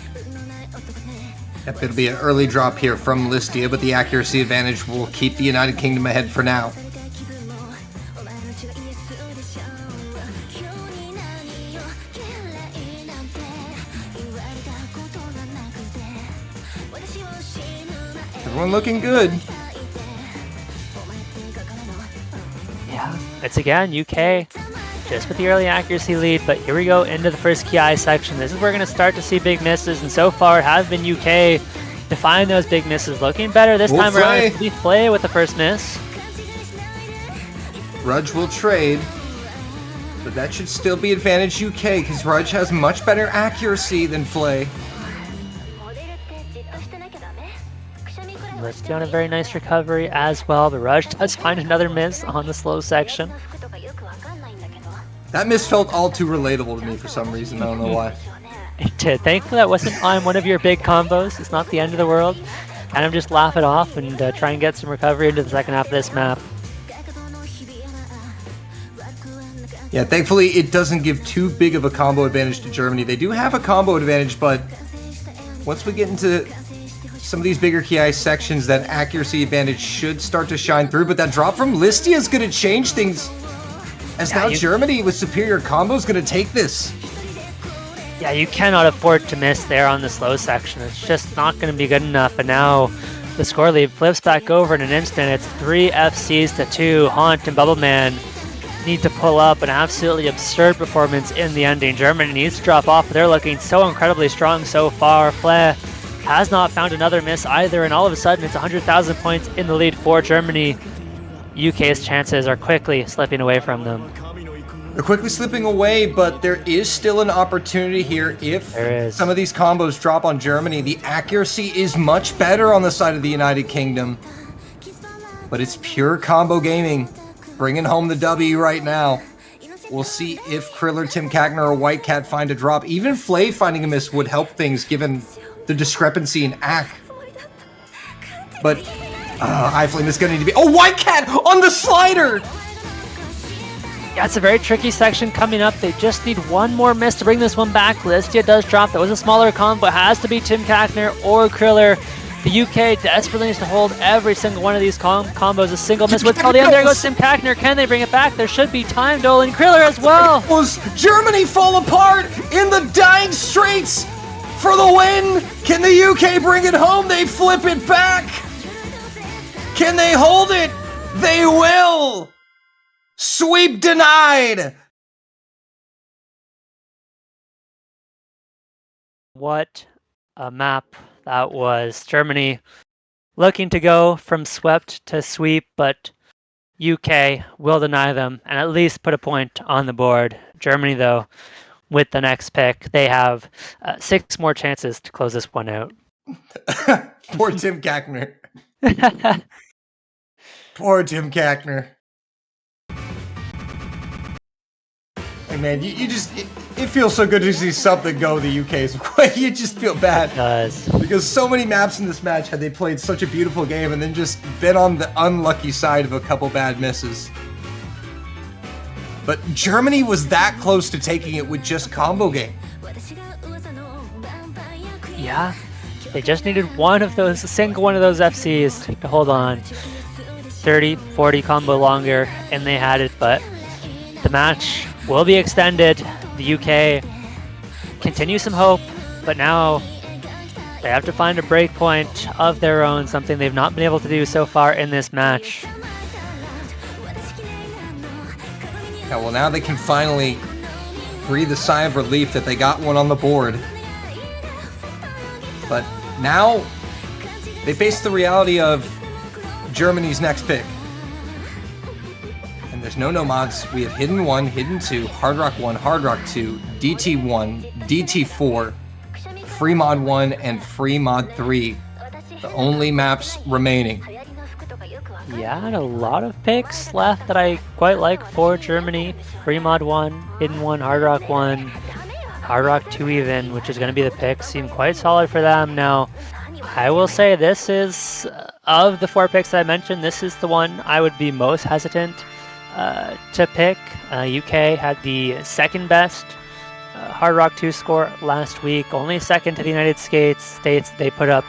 Yep, it'll be an early drop here from Listia, but the accuracy advantage will keep the United Kingdom ahead for now. Everyone looking good. Yeah, it's again UK, just with the early accuracy lead, but here we go into the first KI section. This is where we're going to start to see big misses, and so far it has been UK defying those big misses. Looking better this time around. It's going to be Flay with the first miss. Rudge will trade, but that should still be advantage UK because Rudge has much better accuracy than Flay. Let's do a very nice recovery as well, but Rudge does find another miss on the slow section. That miss felt all too relatable to me for some reason. I don't know why. It did. Thankfully, that wasn't on one of your big combos. It's not the end of the world. Kind of just laugh it off and try and get some recovery into the second half of this map. Yeah, thankfully, it doesn't give too big of a combo advantage to Germany. They do have a combo advantage, but once we get into some of these bigger KI sections, that accuracy advantage should start to shine through. But that drop from Listia is going to change things. As now Germany with superior combo is going to take this. Yeah, you cannot afford to miss there on the slow section. It's just not going to be good enough. And now the score lead flips back over in an instant. It's 3 FCs to 2. Haunt and Bubbleman need to pull up an absolutely absurd performance in the ending. Germany needs to drop off, but they're looking so incredibly strong so far. Flay has not found another miss either, and all of a sudden it's 100,000 points in the lead for Germany. UK's chances are quickly slipping away from them. They're quickly slipping away, but there is still an opportunity here. If some of these combos drop on Germany, the accuracy is much better on the side of the United Kingdom. But it's pure combo gaming, bringing home the W right now. We'll see if Kriller, Tim Kackner, or Whitecat find a drop. Even Flay finding a miss would help things, given the discrepancy in AC. But iFlame is going to need to be... Oh, Whitecat on the slider! Yeah, it's a very tricky section coming up. They just need one more miss to bring this one back. Listia does drop. That was a smaller combo. It has to be Tim Kackner or Kriller The UK desperately needs to hold every single one of these combos. A single miss with all the there goes Tim Kackner. Can they bring it back? There should be time. Dolan Kriller as well. Was Germany fall apart in the dying straits for the win? Can the UK bring it home? They flip it back. Can they hold it? They will. Sweep denied. What a map that was. Germany looking to go from swept to sweep, but UK will deny them and at least put a point on the board. Germany, though, with the next pick, they have 6 more chances to close this one out. Poor Tim Kackner. Poor Tim Kackner. Hey man, you just, it feels so good to see something go the UK's way. You just feel bad. It does. Because so many maps in this match had they played such a beautiful game and then just been on the unlucky side of a couple bad misses. But Germany was that close to taking it with just combo game. Yeah, they just needed a single one of those FCs to hold on. 30, 40 combo longer, and they had it, but the match will be extended. The UK continue some hope, but now they have to find a break point of their own, something they've not been able to do so far in this match. Yeah, well now they can finally breathe a sigh of relief that they got one on the board. But now they face the reality of Germany's next pick. And there's no mods. We have Hidden 1, Hidden 2, Hard Rock 1, Hard Rock 2, DT 1, DT 4, Free Mod 1, and Free Mod 3. The only maps remaining. Yeah, and a lot of picks left that I quite like for Germany. Free Mod 1, Hidden 1, Hard Rock 1, Hard Rock 2 even, which is going to be the pick. Seem quite solid for them. Now, I will say this is, of the 4 picks that I mentioned, this is the one I would be most hesitant to pick. UK had the second best Hard Rock 2 score last week, only second to the United States. They put up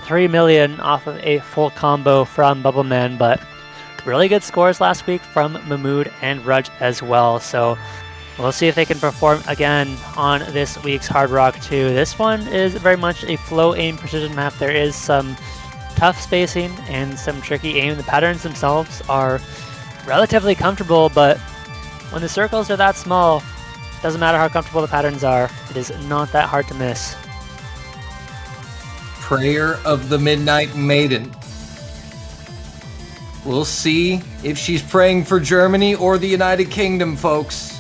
3 million off of a full combo from Bubbleman, but really good scores last week from Mahmood and Rudge as well. So we'll see if they can perform again on this week's Hard Rock 2. This one is very much a flow aim precision map. There is some tough spacing and some tricky aim. The patterns themselves are relatively comfortable, but when the circles are that small, doesn't matter how comfortable the patterns are, it is not that hard to miss. Prayer of the Midnight Maiden. We'll see if she's praying for Germany or the United Kingdom, folks.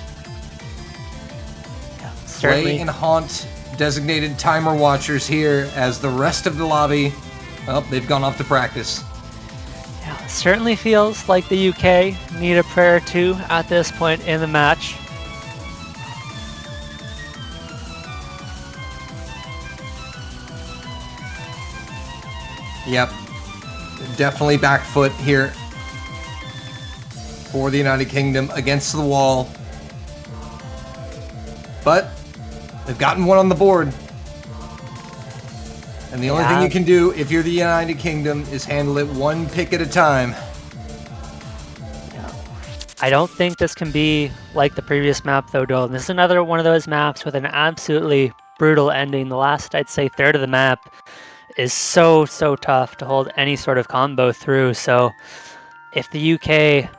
Yeah, certainly. Play and Haunt designated timer watchers here as the rest of the lobby, oh, they've gone off to practice. Yeah, certainly feels like the UK need a prayer too at this point in the match. Yep, definitely back foot here for the United Kingdom against the wall. But they've gotten one on the board. And the only thing you can do if you're the United Kingdom is handle it one pick at a time. I don't think this can be like the previous map though, Dolan. This is another one of those maps with an absolutely brutal ending. The last, I'd say, third of the map is so tough to hold any sort of combo through. So if the UK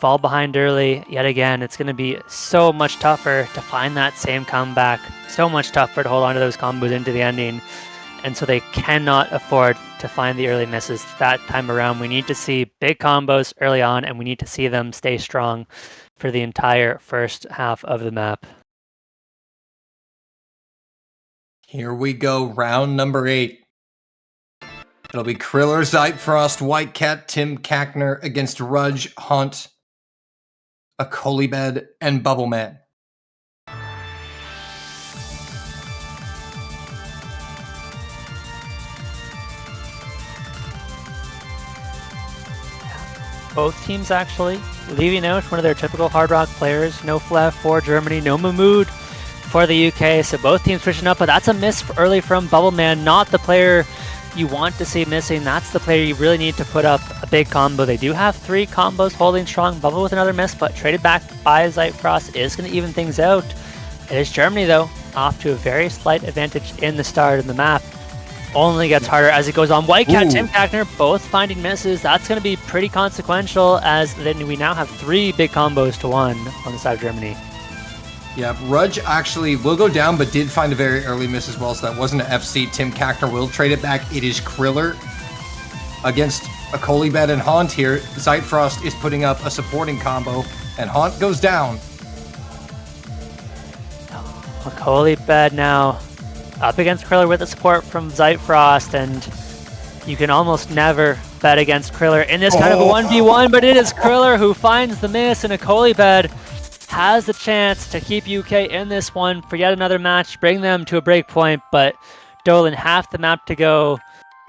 fall behind early, yet again, it's going to be so much tougher to find that same comeback, so much tougher to hold on to those combos into the ending. And so they cannot afford to find the early misses that time around. We need to see big combos early on, and we need to see them stay strong for the entire first half of the map. Here we go, round number 8. It'll be Kriller, Zeitfrost, Whitecat, Tim Kackner against Rudge, Hunt, Akolibed, and Bubbleman. Both teams actually leaving out one of their typical Hard Rock players. No Flev for Germany, no Mahmood for the UK. So both teams switching up, but that's a miss early from Bubbleman, not the player you want to see missing, that's the player you really need to put up a big combo. They do have 3 combos holding strong. Bubble with another miss, but traded back by Zyfrost is going to even things out. It is Germany, though, off to a very slight advantage in the start of the map. Only gets harder as it goes on. Whitecat, Tim Kackner, both finding misses. That's going to be pretty consequential, as then we now have 3 big combos to 1 on the side of Germany. Yeah, Rudge actually will go down, but did find a very early miss as well, so that wasn't an FC. Tim Kackner will trade it back. It is Kriller against a Kolibet and Haunt here. Zyfrost is putting up a supporting combo, and Haunt goes down. Kolibet now up against Kriller with the support from Zyfrost, and you can almost never bet against Kriller in this kind of a 1v1, but it is Kriller who finds the miss, and a Kolibet has the chance to keep UK in this one for yet another match, bring them to a break point, but Dolan, half the map to go.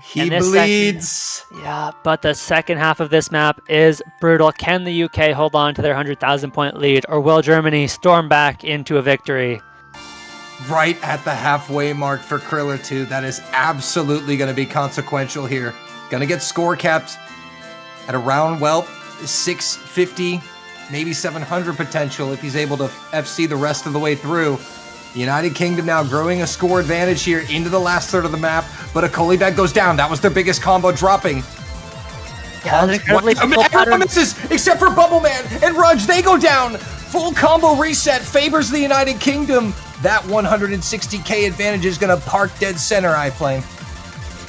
He bleeds. Yeah, but the second half of this map is brutal. Can the UK hold on to their 100,000 point lead, or will Germany storm back into a victory? Right at the halfway mark for Kriller 2. That is absolutely going to be consequential here. Going to get score capped at around, well, 650, maybe 700 potential if he's able to FC the rest of the way through. The United Kingdom now growing a score advantage here into the last third of the map, but a Kolibet goes down. That was their biggest combo dropping. Yeah, Everyone misses except for Bubbleman and Rudge. They go down. Full combo reset favors the United Kingdom. That 160k advantage is going to park dead center, iPlane.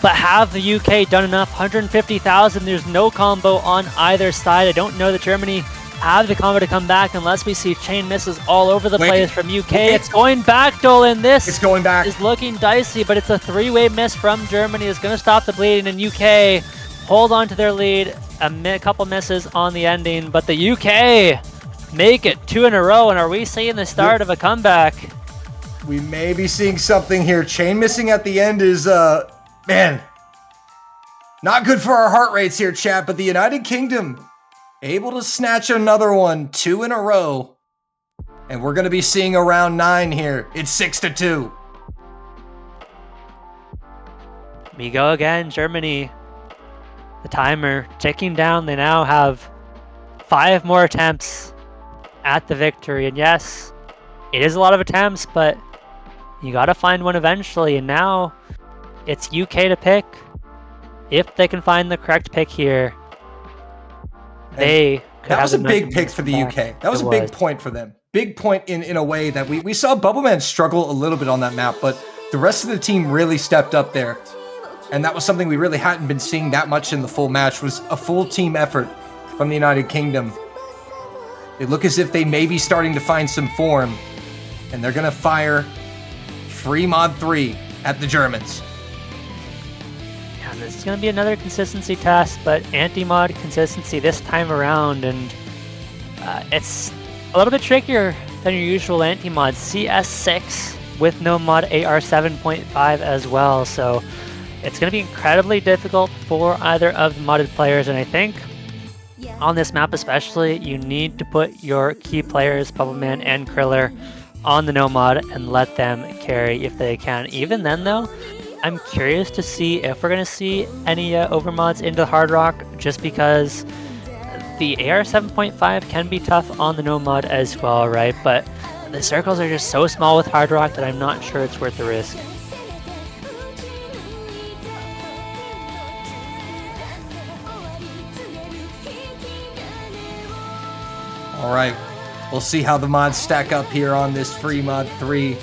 But have the UK done enough? 150,000, there's no combo on either side. I don't know that Germany have the combo to come back unless we see chain misses all over the place from UK. It's going back, Dolan. This is looking dicey, but it's a 3-way miss from Germany. It's going to stop the bleeding, and UK hold on to their lead. A couple misses on the ending, but the UK make it 2 in a row, and are we seeing the start of a comeback? We may be seeing something here. Chain missing at the end is, man, not good for our heart rates here, chat, but the United Kingdom able to snatch another one, 2 in a row. And we're going to be seeing around 9 here. It's 6-2. We go again, Germany. The timer ticking down. They now have 5 more attempts at the victory. And yes, it is a lot of attempts, but you got to find one eventually. And now it's UK to pick. If they can find the correct pick here, they could that have was a big pick for the UK. That was a big point for them. Big point in a way that we saw Bubbleman struggle a little bit on that map, but the rest of the team really stepped up there. And that was something we really hadn't been seeing that much in the full match, was a full team effort from the United Kingdom. They look as if they may be starting to find some form, and they're going to fire free mod 3 at the Germans. Yeah, this is going to be another consistency test, but anti-mod consistency this time around, and it's a little bit trickier than your usual anti-mod. CS6 with no mod AR 7.5 as well, so it's going to be incredibly difficult for either of the modded players, and I think on this map especially, you need to put your key players, Bubbleman and Kriller, on the no mod and let them carry if they can. Even then though, I'm curious to see if we're going to see any overmods into Hard Rock, just because the AR 7.5 can be tough on the no mod as well, right? But the circles are just so small with Hard Rock that I'm not sure it's worth the risk. All right, we'll see how the mods stack up here on this free mod 3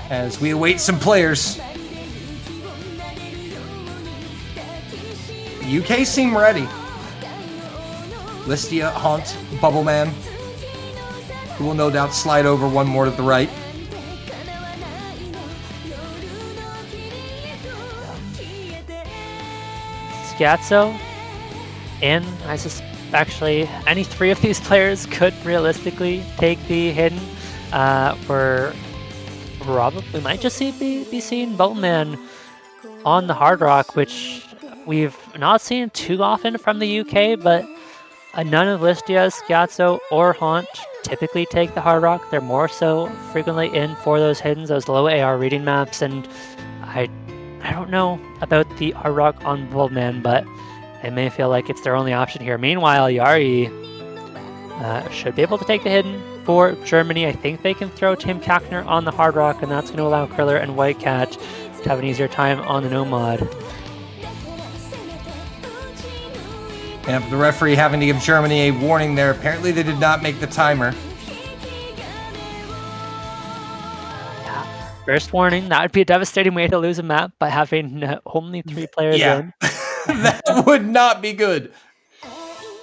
as we await some players. The UK seem ready. Listia, Haunt, Bubbleman, who will no doubt slide over one more to the right. Schiazzo, and actually, any 3 of these players could realistically take the hidden. We're probably might just be seeing Bubbleman on the Hard Rock, which we've not seen too often from the UK, but none of Listia, Schiazzo, or Haunt typically take the Hard Rock. They're more so frequently in for those hiddens, those low AR reading maps, and I I don't know about the Hard Rock on Bullman, but they may feel like it's their only option here. Meanwhile, Yari should be able to take the hidden for Germany. I think they can throw Tim Kackner on the Hard Rock, and that's going to allow Kriller and Whitecat to have an easier time on the Nomad. And the referee having to give Germany a warning there. Apparently they did not make the timer. First warning, that would be a devastating way to lose a map by having only 3 players in. That would not be good.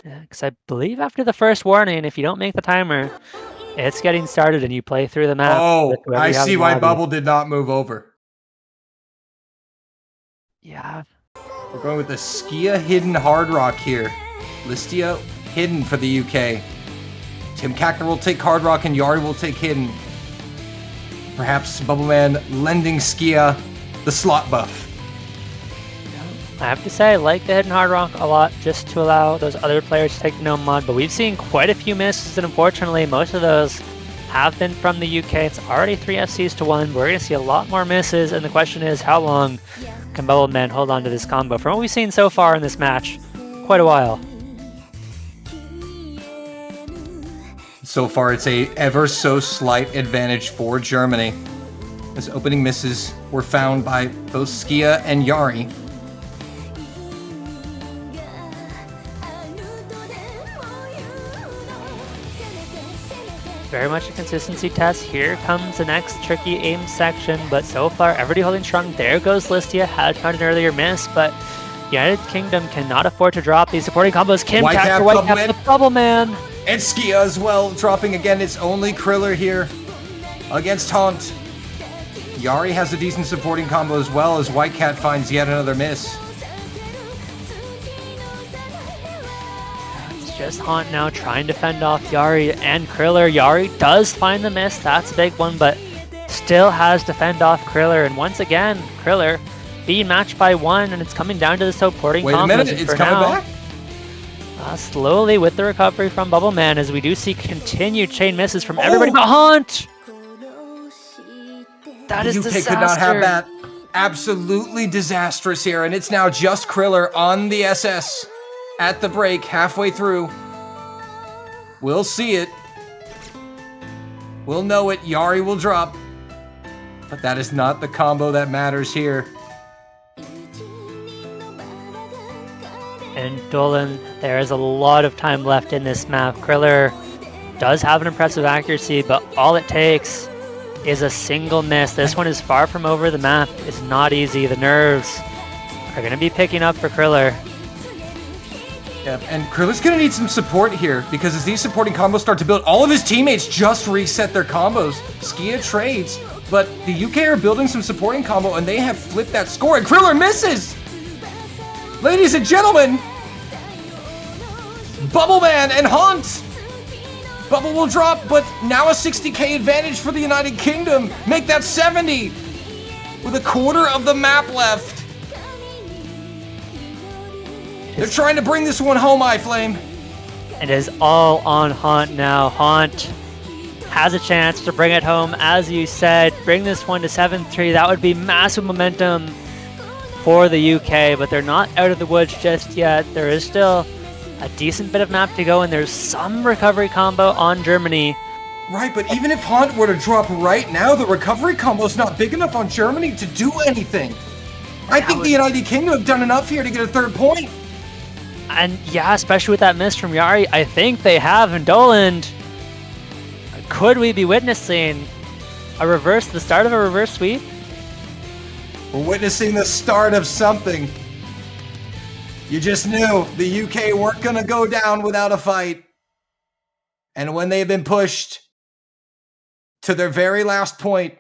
Because I believe after the first warning, if you don't make the timer, it's getting started and you play through the map. Oh, I see why Bubble did not move over. Yeah. We're going with the Skia Hidden Hard Rock here. Listia Hidden for the UK. Tim Kackner will take Hard Rock and Yari will take Hidden. Perhaps Bubbleman lending Skia the slot buff. I have to say, I like the Hidden Hard Rock a lot, just to allow those other players to take the Gnome mod, but we've seen quite a few misses, and unfortunately, most of those have been from the UK. It's already 3 FCs to 1. We're going to see a lot more misses, and the question is, how long can Bubbleman hold on to this combo? From what we've seen so far in this match, quite a while. So far, it's a ever so slight advantage for Germany, as opening misses were found by both Skia and Yari. Very much a consistency test. Here comes the next tricky aim section, but so far everybody holding strong. There goes Listia, had found an earlier miss, but United Kingdom cannot afford to drop these supporting combos. Kim Kackner, Whitecap, the Bubbleman. And Skia as well, dropping again. It's only Kriller here against Haunt. Yari has a decent supporting combo as well, as Whitecat finds yet another miss. Just Haunt now trying to fend off Yari and Kriller. Yari does find the miss, that's a big one, but still has to fend off Kriller. And once again, Kriller being matched by 1, and it's coming down to the supporting combos. Wait a minute, it's coming back? Slowly with the recovery from Bubbleman, as we do see continued chain misses from everybody but Haunt. That is UK disaster. could not have that. Absolutely disastrous here, and it's now just Kriller on the SS. At the break, halfway through. We'll see it. We'll know it. Yari will drop. But that is not the combo that matters here. And Dolan, there is a lot of time left in this map. Kriller does have an impressive accuracy, but all it takes is a single miss. This one is far from over. The map is not easy. The nerves are going to be picking up for Kriller. Yeah, and Kriller's gonna need some support here, because as these supporting combos start to build, all of his teammates just reset their combos. Skia trades, but the UK are building some supporting combo, and they have flipped that score, and Kriller misses! Ladies and gentlemen, Bubbleman and Haunt! Bubble will drop, but now a 60k advantage for the United Kingdom. Make that 70, with a quarter of the map left. They're trying to bring this one home, iFlame. It is all on Haunt now. Haunt has a chance to bring it home, as you said. Bring this one to 7-3. That would be massive momentum for the UK, but they're not out of the woods just yet. There is still a decent bit of map to go, and there's some recovery combo on Germany. Right, but even if Haunt were to drop right now, the recovery combo is not big enough on Germany to do anything. I think the United Kingdom have done enough here to get a 3rd point. And yeah, especially with that miss from Yari, I think they have. And Doland, could we be witnessing the start of a reverse sweep? We're witnessing the start of something. You just knew the UK weren't going to go down without a fight. And when they've been pushed to their very last point,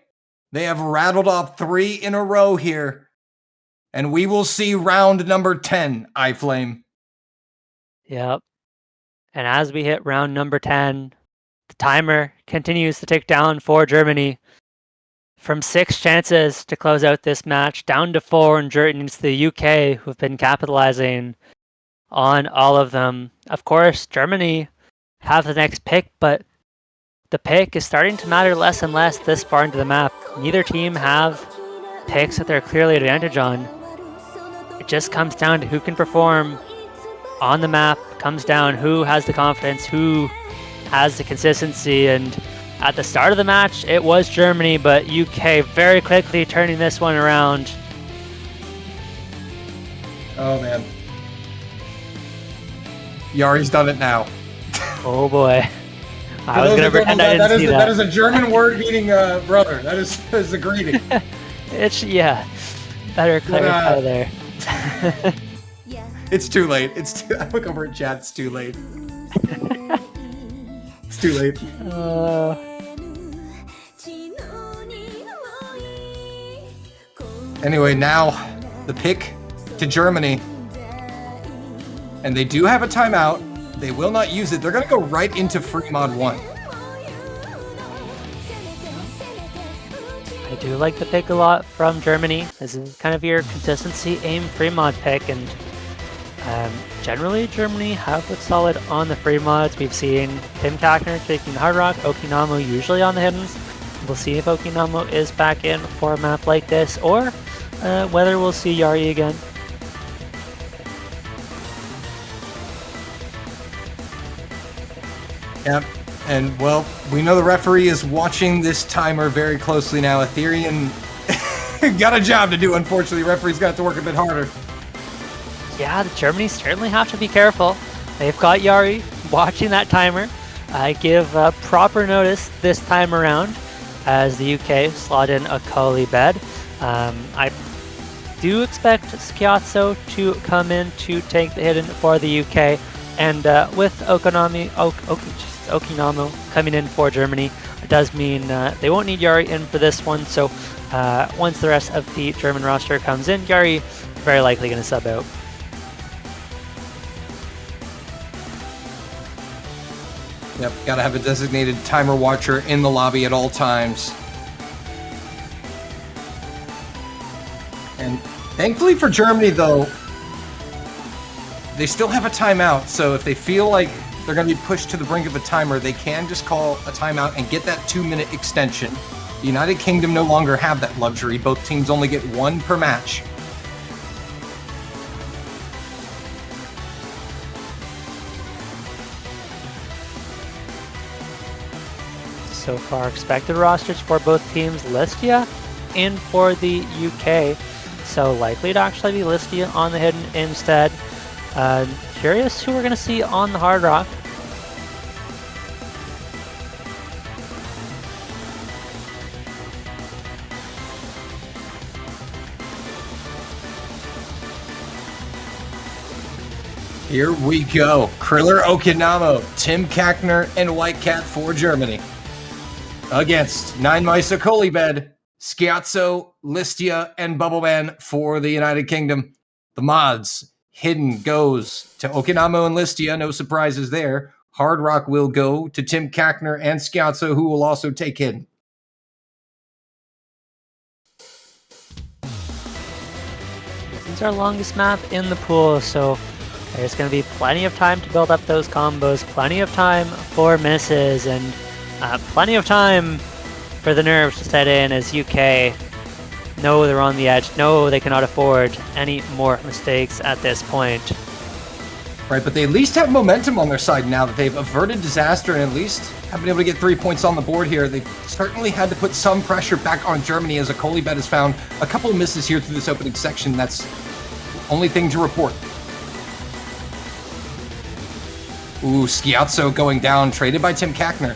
they have rattled off 3 in a row here. And we will see round number 10, iFlame. Yep. And as we hit round number 10, the timer continues to tick down for Germany. From 6 chances to close out this match, down to 4, and it's the UK who've been capitalizing on all of them. Of course, Germany have the next pick, but the pick is starting to matter less and less this far into the map. Neither team have picks that they're clearly advantage on. It just comes down to who can perform on the map, comes down who has the confidence, who has the consistency, and at the start of the match, it was Germany, but UK very quickly turning this one around. Oh, man. Yari's done it now. Oh, boy. I was going to pretend I didn't see that. That is a German word meaning brother. That is a greeting. Yeah. Better clarify there. It's too late. I look over at chat. It's too late. It's too late. Anyway, now the pick to Germany. And they do have a timeout. They will not use it. They're going to go right into free mod 1. I do like the pick a lot from Germany. This is kind of your consistency aim free mod pick, and generally Germany have looked solid on the free mods. We've seen Tim Kackner taking the Hard Rock, Okinamo usually on the hiddens. We'll see if Okinamo is back in for a map like this, or whether we'll see Yari again. Yep. And, well, we know the referee is watching this timer very closely now. Ethereum got a job to do, unfortunately. Referee's got to work a bit harder. Yeah, the Germany certainly have to be careful. They've got Yari watching that timer. I give proper notice this time around as the UK slot in a Kali bed. I do expect Skiatso to come in to take the hidden for the UK. And with Okinamo coming in for Germany, it does mean they won't need Yari in for this one. So once the rest of the German roster comes in, Yari very likely going to sub out. Yep, gotta have a designated timer watcher in the lobby at all times. And thankfully for Germany, though, they still have a timeout, so if they feel like they're going to be pushed to the brink of a timer, they can just call a timeout and get that 2-minute extension. The United Kingdom no longer have that luxury. Both teams only get 1 per match. So far, expected rosters for both teams, Listia and for the UK. So likely to actually be Listia on the hidden instead. Curious who we're going to see on the Hard Rock. Here we go. Kriller Okinamo, Tim Kackner, and White Cat for Germany. Against Nine Mice Kolibed, Skiatso, Listia, and Bubbleman for the United Kingdom. The mods. Hidden goes to Okinamo and Listia, no surprises there. Hard Rock will go to Tim Kackner and Skiatso, who will also take Hidden. This is our longest map in the pool, so there's going to be plenty of time to build up those combos, plenty of time for misses, and plenty of time for the nerves to set in as UK know they're on the edge, know they cannot afford any more mistakes at this point. Right, but they at least have momentum on their side now that they've averted disaster and at least have been able to get 3 points on the board here. They've certainly had to put some pressure back on Germany as a Kolibet has found a couple of misses here through this opening section. That's the only thing to report. Ooh, Skiatso going down, traded by Tim Kackner.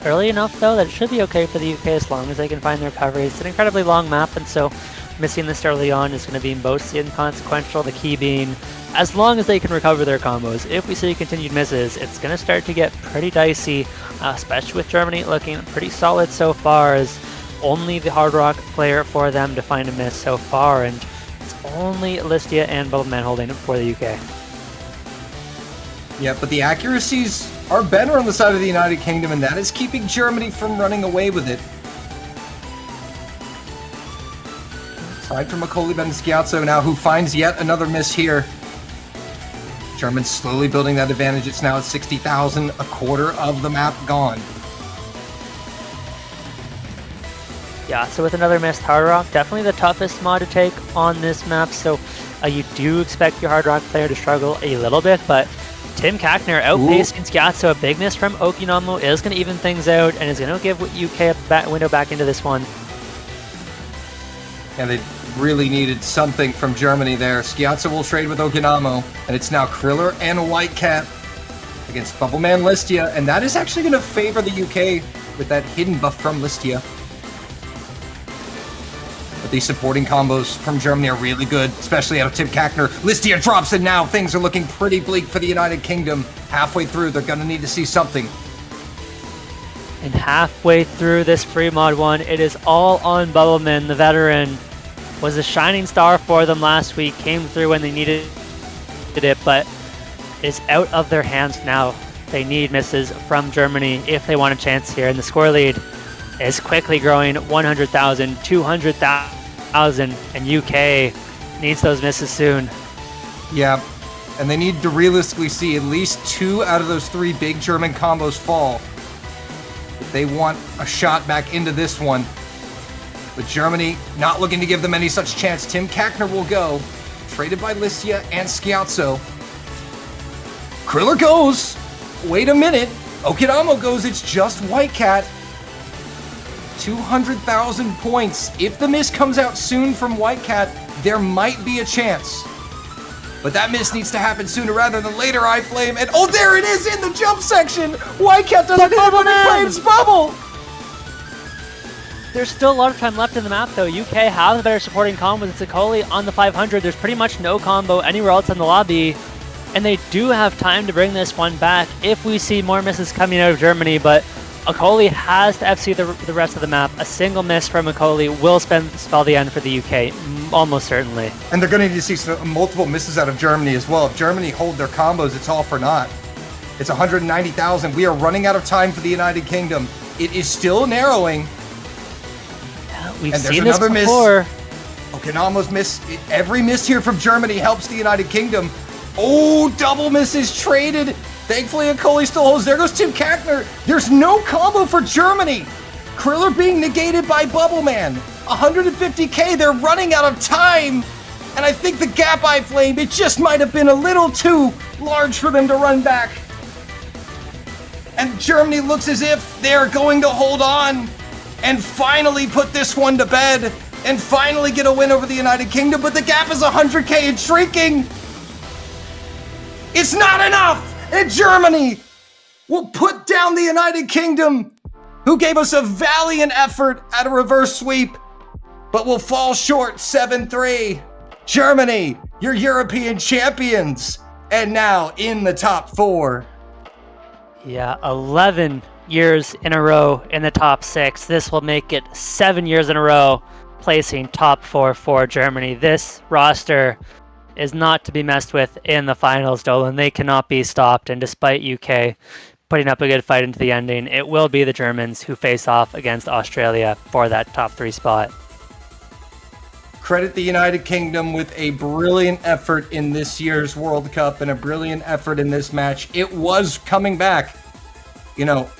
Early enough, though, that it should be okay for the UK as long as they can find their recovery. It's an incredibly long map, and so missing this early on is going to be mostly inconsequential. The key being, as long as they can recover their combos. If we see continued misses, it's going to start to get pretty dicey, especially with Germany looking pretty solid so far, as only the Hard Rock player for them to find a miss so far, and it's only Listia and Bubbleman holding it for the UK. Yeah, but the accuracies are better on the side of the United Kingdom, and that is keeping Germany from running away with it. Aside from Kolibet and Skiatso now, who finds yet another miss here. Germans slowly building that advantage. It's now at 60,000, a quarter of the map gone. Yeah, so with another missed Hard Rock, definitely the toughest mod to take on this map. So you do expect your Hard Rock player to struggle a little bit, but Tim Kackner outpacing Schiazzo. A big miss from Okinamo is going to even things out and is going to give UK a window back into this one. And they really needed something from Germany there. Schiazzo will trade with Okinamo, and it's now Kriller and Whitecat against Bubbleman Listia, and that is actually going to favor the UK with that hidden buff from Listia. But these supporting combos from Germany are really good, especially out of Tim Kackner. Listia drops, and now things are looking pretty bleak for the United Kingdom. Halfway through, they're going to need to see something. And halfway through this free mod one, it is all on Bubbleman. The veteran was a shining star for them last week, came through when they needed it, but is out of their hands now. They need misses from Germany if they want a chance here, and the score lead is quickly growing. 100,000, 200,000, and UK needs those misses soon. Yeah, and they need to realistically see at least 2 out of those 3 big German combos fall if they want a shot back into this one. But Germany not looking to give them any such chance. Tim Kackner will go, traded by Listia and Schiazzo. Kriller goes. Wait a minute. Okinamo goes. It's just Whitecat. 200,000 points. If the miss comes out soon from Whitecat, there might be a chance. But that miss needs to happen sooner rather than later, iFlame. And oh, there it is in the jump section. Whitecat doesn't have any claims bubble. There's still a lot of time left in the map, though. UK has a better supporting combo with Zicoli on the 500. There's pretty much no combo anywhere else in the lobby. And they do have time to bring this one back if we see more misses coming out of Germany. But Akoli has to FC the rest of the map. A single miss from Akoli will spell the end for the UK, almost certainly. And they're going to need to see multiple misses out of Germany as well. If Germany hold their combos, it's all for naught. It's 190,000. We are running out of time for the United Kingdom. It is still narrowing. We've and there's seen this another before. Miss. Okinamo's miss. Every miss here from Germany helps the United Kingdom. Oh, double misses traded. Thankfully, Akoli still holds. There goes Tim Kackner. There's no combo for Germany. Kriller being negated by Bubbleman. 150k. They're running out of time. And I think the gap iFlame, it just might have been a little too large for them to run back. And Germany looks as if they're going to hold on and finally put this one to bed and finally get a win over the United Kingdom. But the gap is 100k and shrinking. It's not enough. And Germany will put down the United Kingdom, who gave us a valiant effort at a reverse sweep, but will fall short 7-3. Germany, your European champions, and now in the top 4. Yeah, 11 years in a row in the top 6. This will make it 7 years in a row placing top 4 for Germany. This roster is not to be messed with in the finals, Dolan. They cannot be stopped, and despite UK putting up a good fight into the ending, it will be the Germans who face off against Australia for that top 3 spot. Credit the United Kingdom with a brilliant effort in this year's World Cup and a brilliant effort in this match. It was coming back. You know,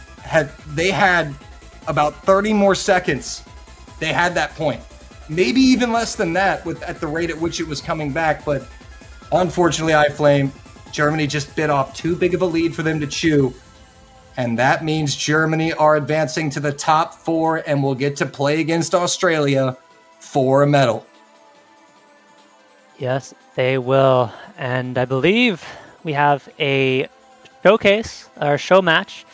they had about 30 more seconds. They had that point. Maybe even less than that at the rate at which it was coming back. But unfortunately, iFlame, Germany just bit off too big of a lead for them to chew. And that means Germany are advancing to the top 4 and will get to play against Australia for a medal. Yes, they will. And I believe we have a showcase or show match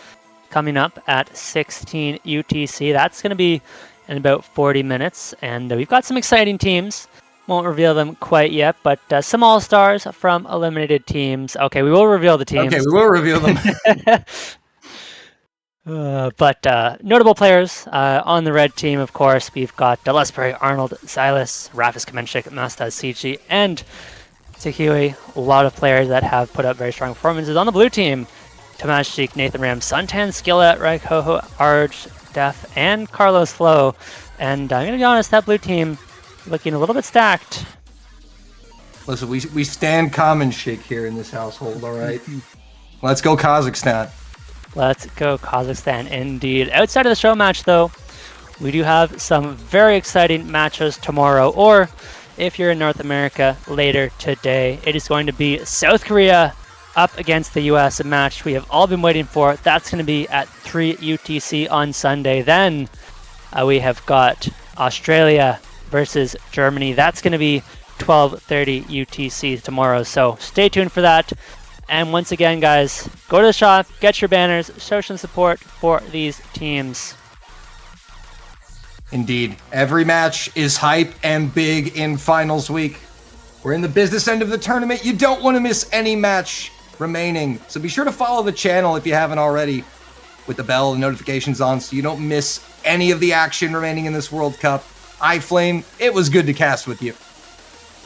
coming up at 16 UTC. That's going to be in about 40 minutes. And we've got some exciting teams. Won't reveal them quite yet, but some all-stars from eliminated teams. Okay, we will reveal the teams. Okay, we will reveal them. But notable players on the red team, of course, we've got Lesbury, Arnold, Silas, Rafis Kamenchik, Mastaz, CG, and Sekiwi. A lot of players that have put up very strong performances. On the blue team, Tomasz Sheik, Nathan Ram, Suntan, Skillet, Raikoho, Arj, Def, and Carlos Flo. And I'm going to be honest, that blue team looking a little bit stacked. Listen, we stand common shake here in this household, all right? Let's go Kazakhstan. Let's go Kazakhstan, indeed. Outside of the show match, though, we do have some very exciting matches tomorrow, or if you're in North America, later today. It is going to be South Korea up against the US, a match we have all been waiting for. That's going to be at 3 UTC on Sunday. Then we have got Australia versus Germany. That's going to be 12:30 UTC tomorrow. So stay tuned for that. And once again, guys, go to the shop, get your banners, show some support for these teams. Indeed. Every match is hype and big in finals week. We're in the business end of the tournament. You don't want to miss any match remaining. So be sure to follow the channel if you haven't already, with the bell and notifications on, so you don't miss any of the action remaining in this World Cup. iFlame, it was good to cast with you.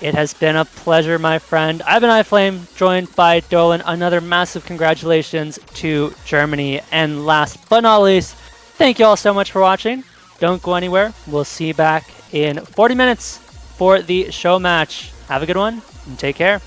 It has been a pleasure, my friend. I've been iFlame, joined by Dolan. Another massive congratulations to Germany. And last but not least, thank you all so much for watching. Don't go anywhere. We'll see you back in 40 minutes for the show match. Have a good one and take care.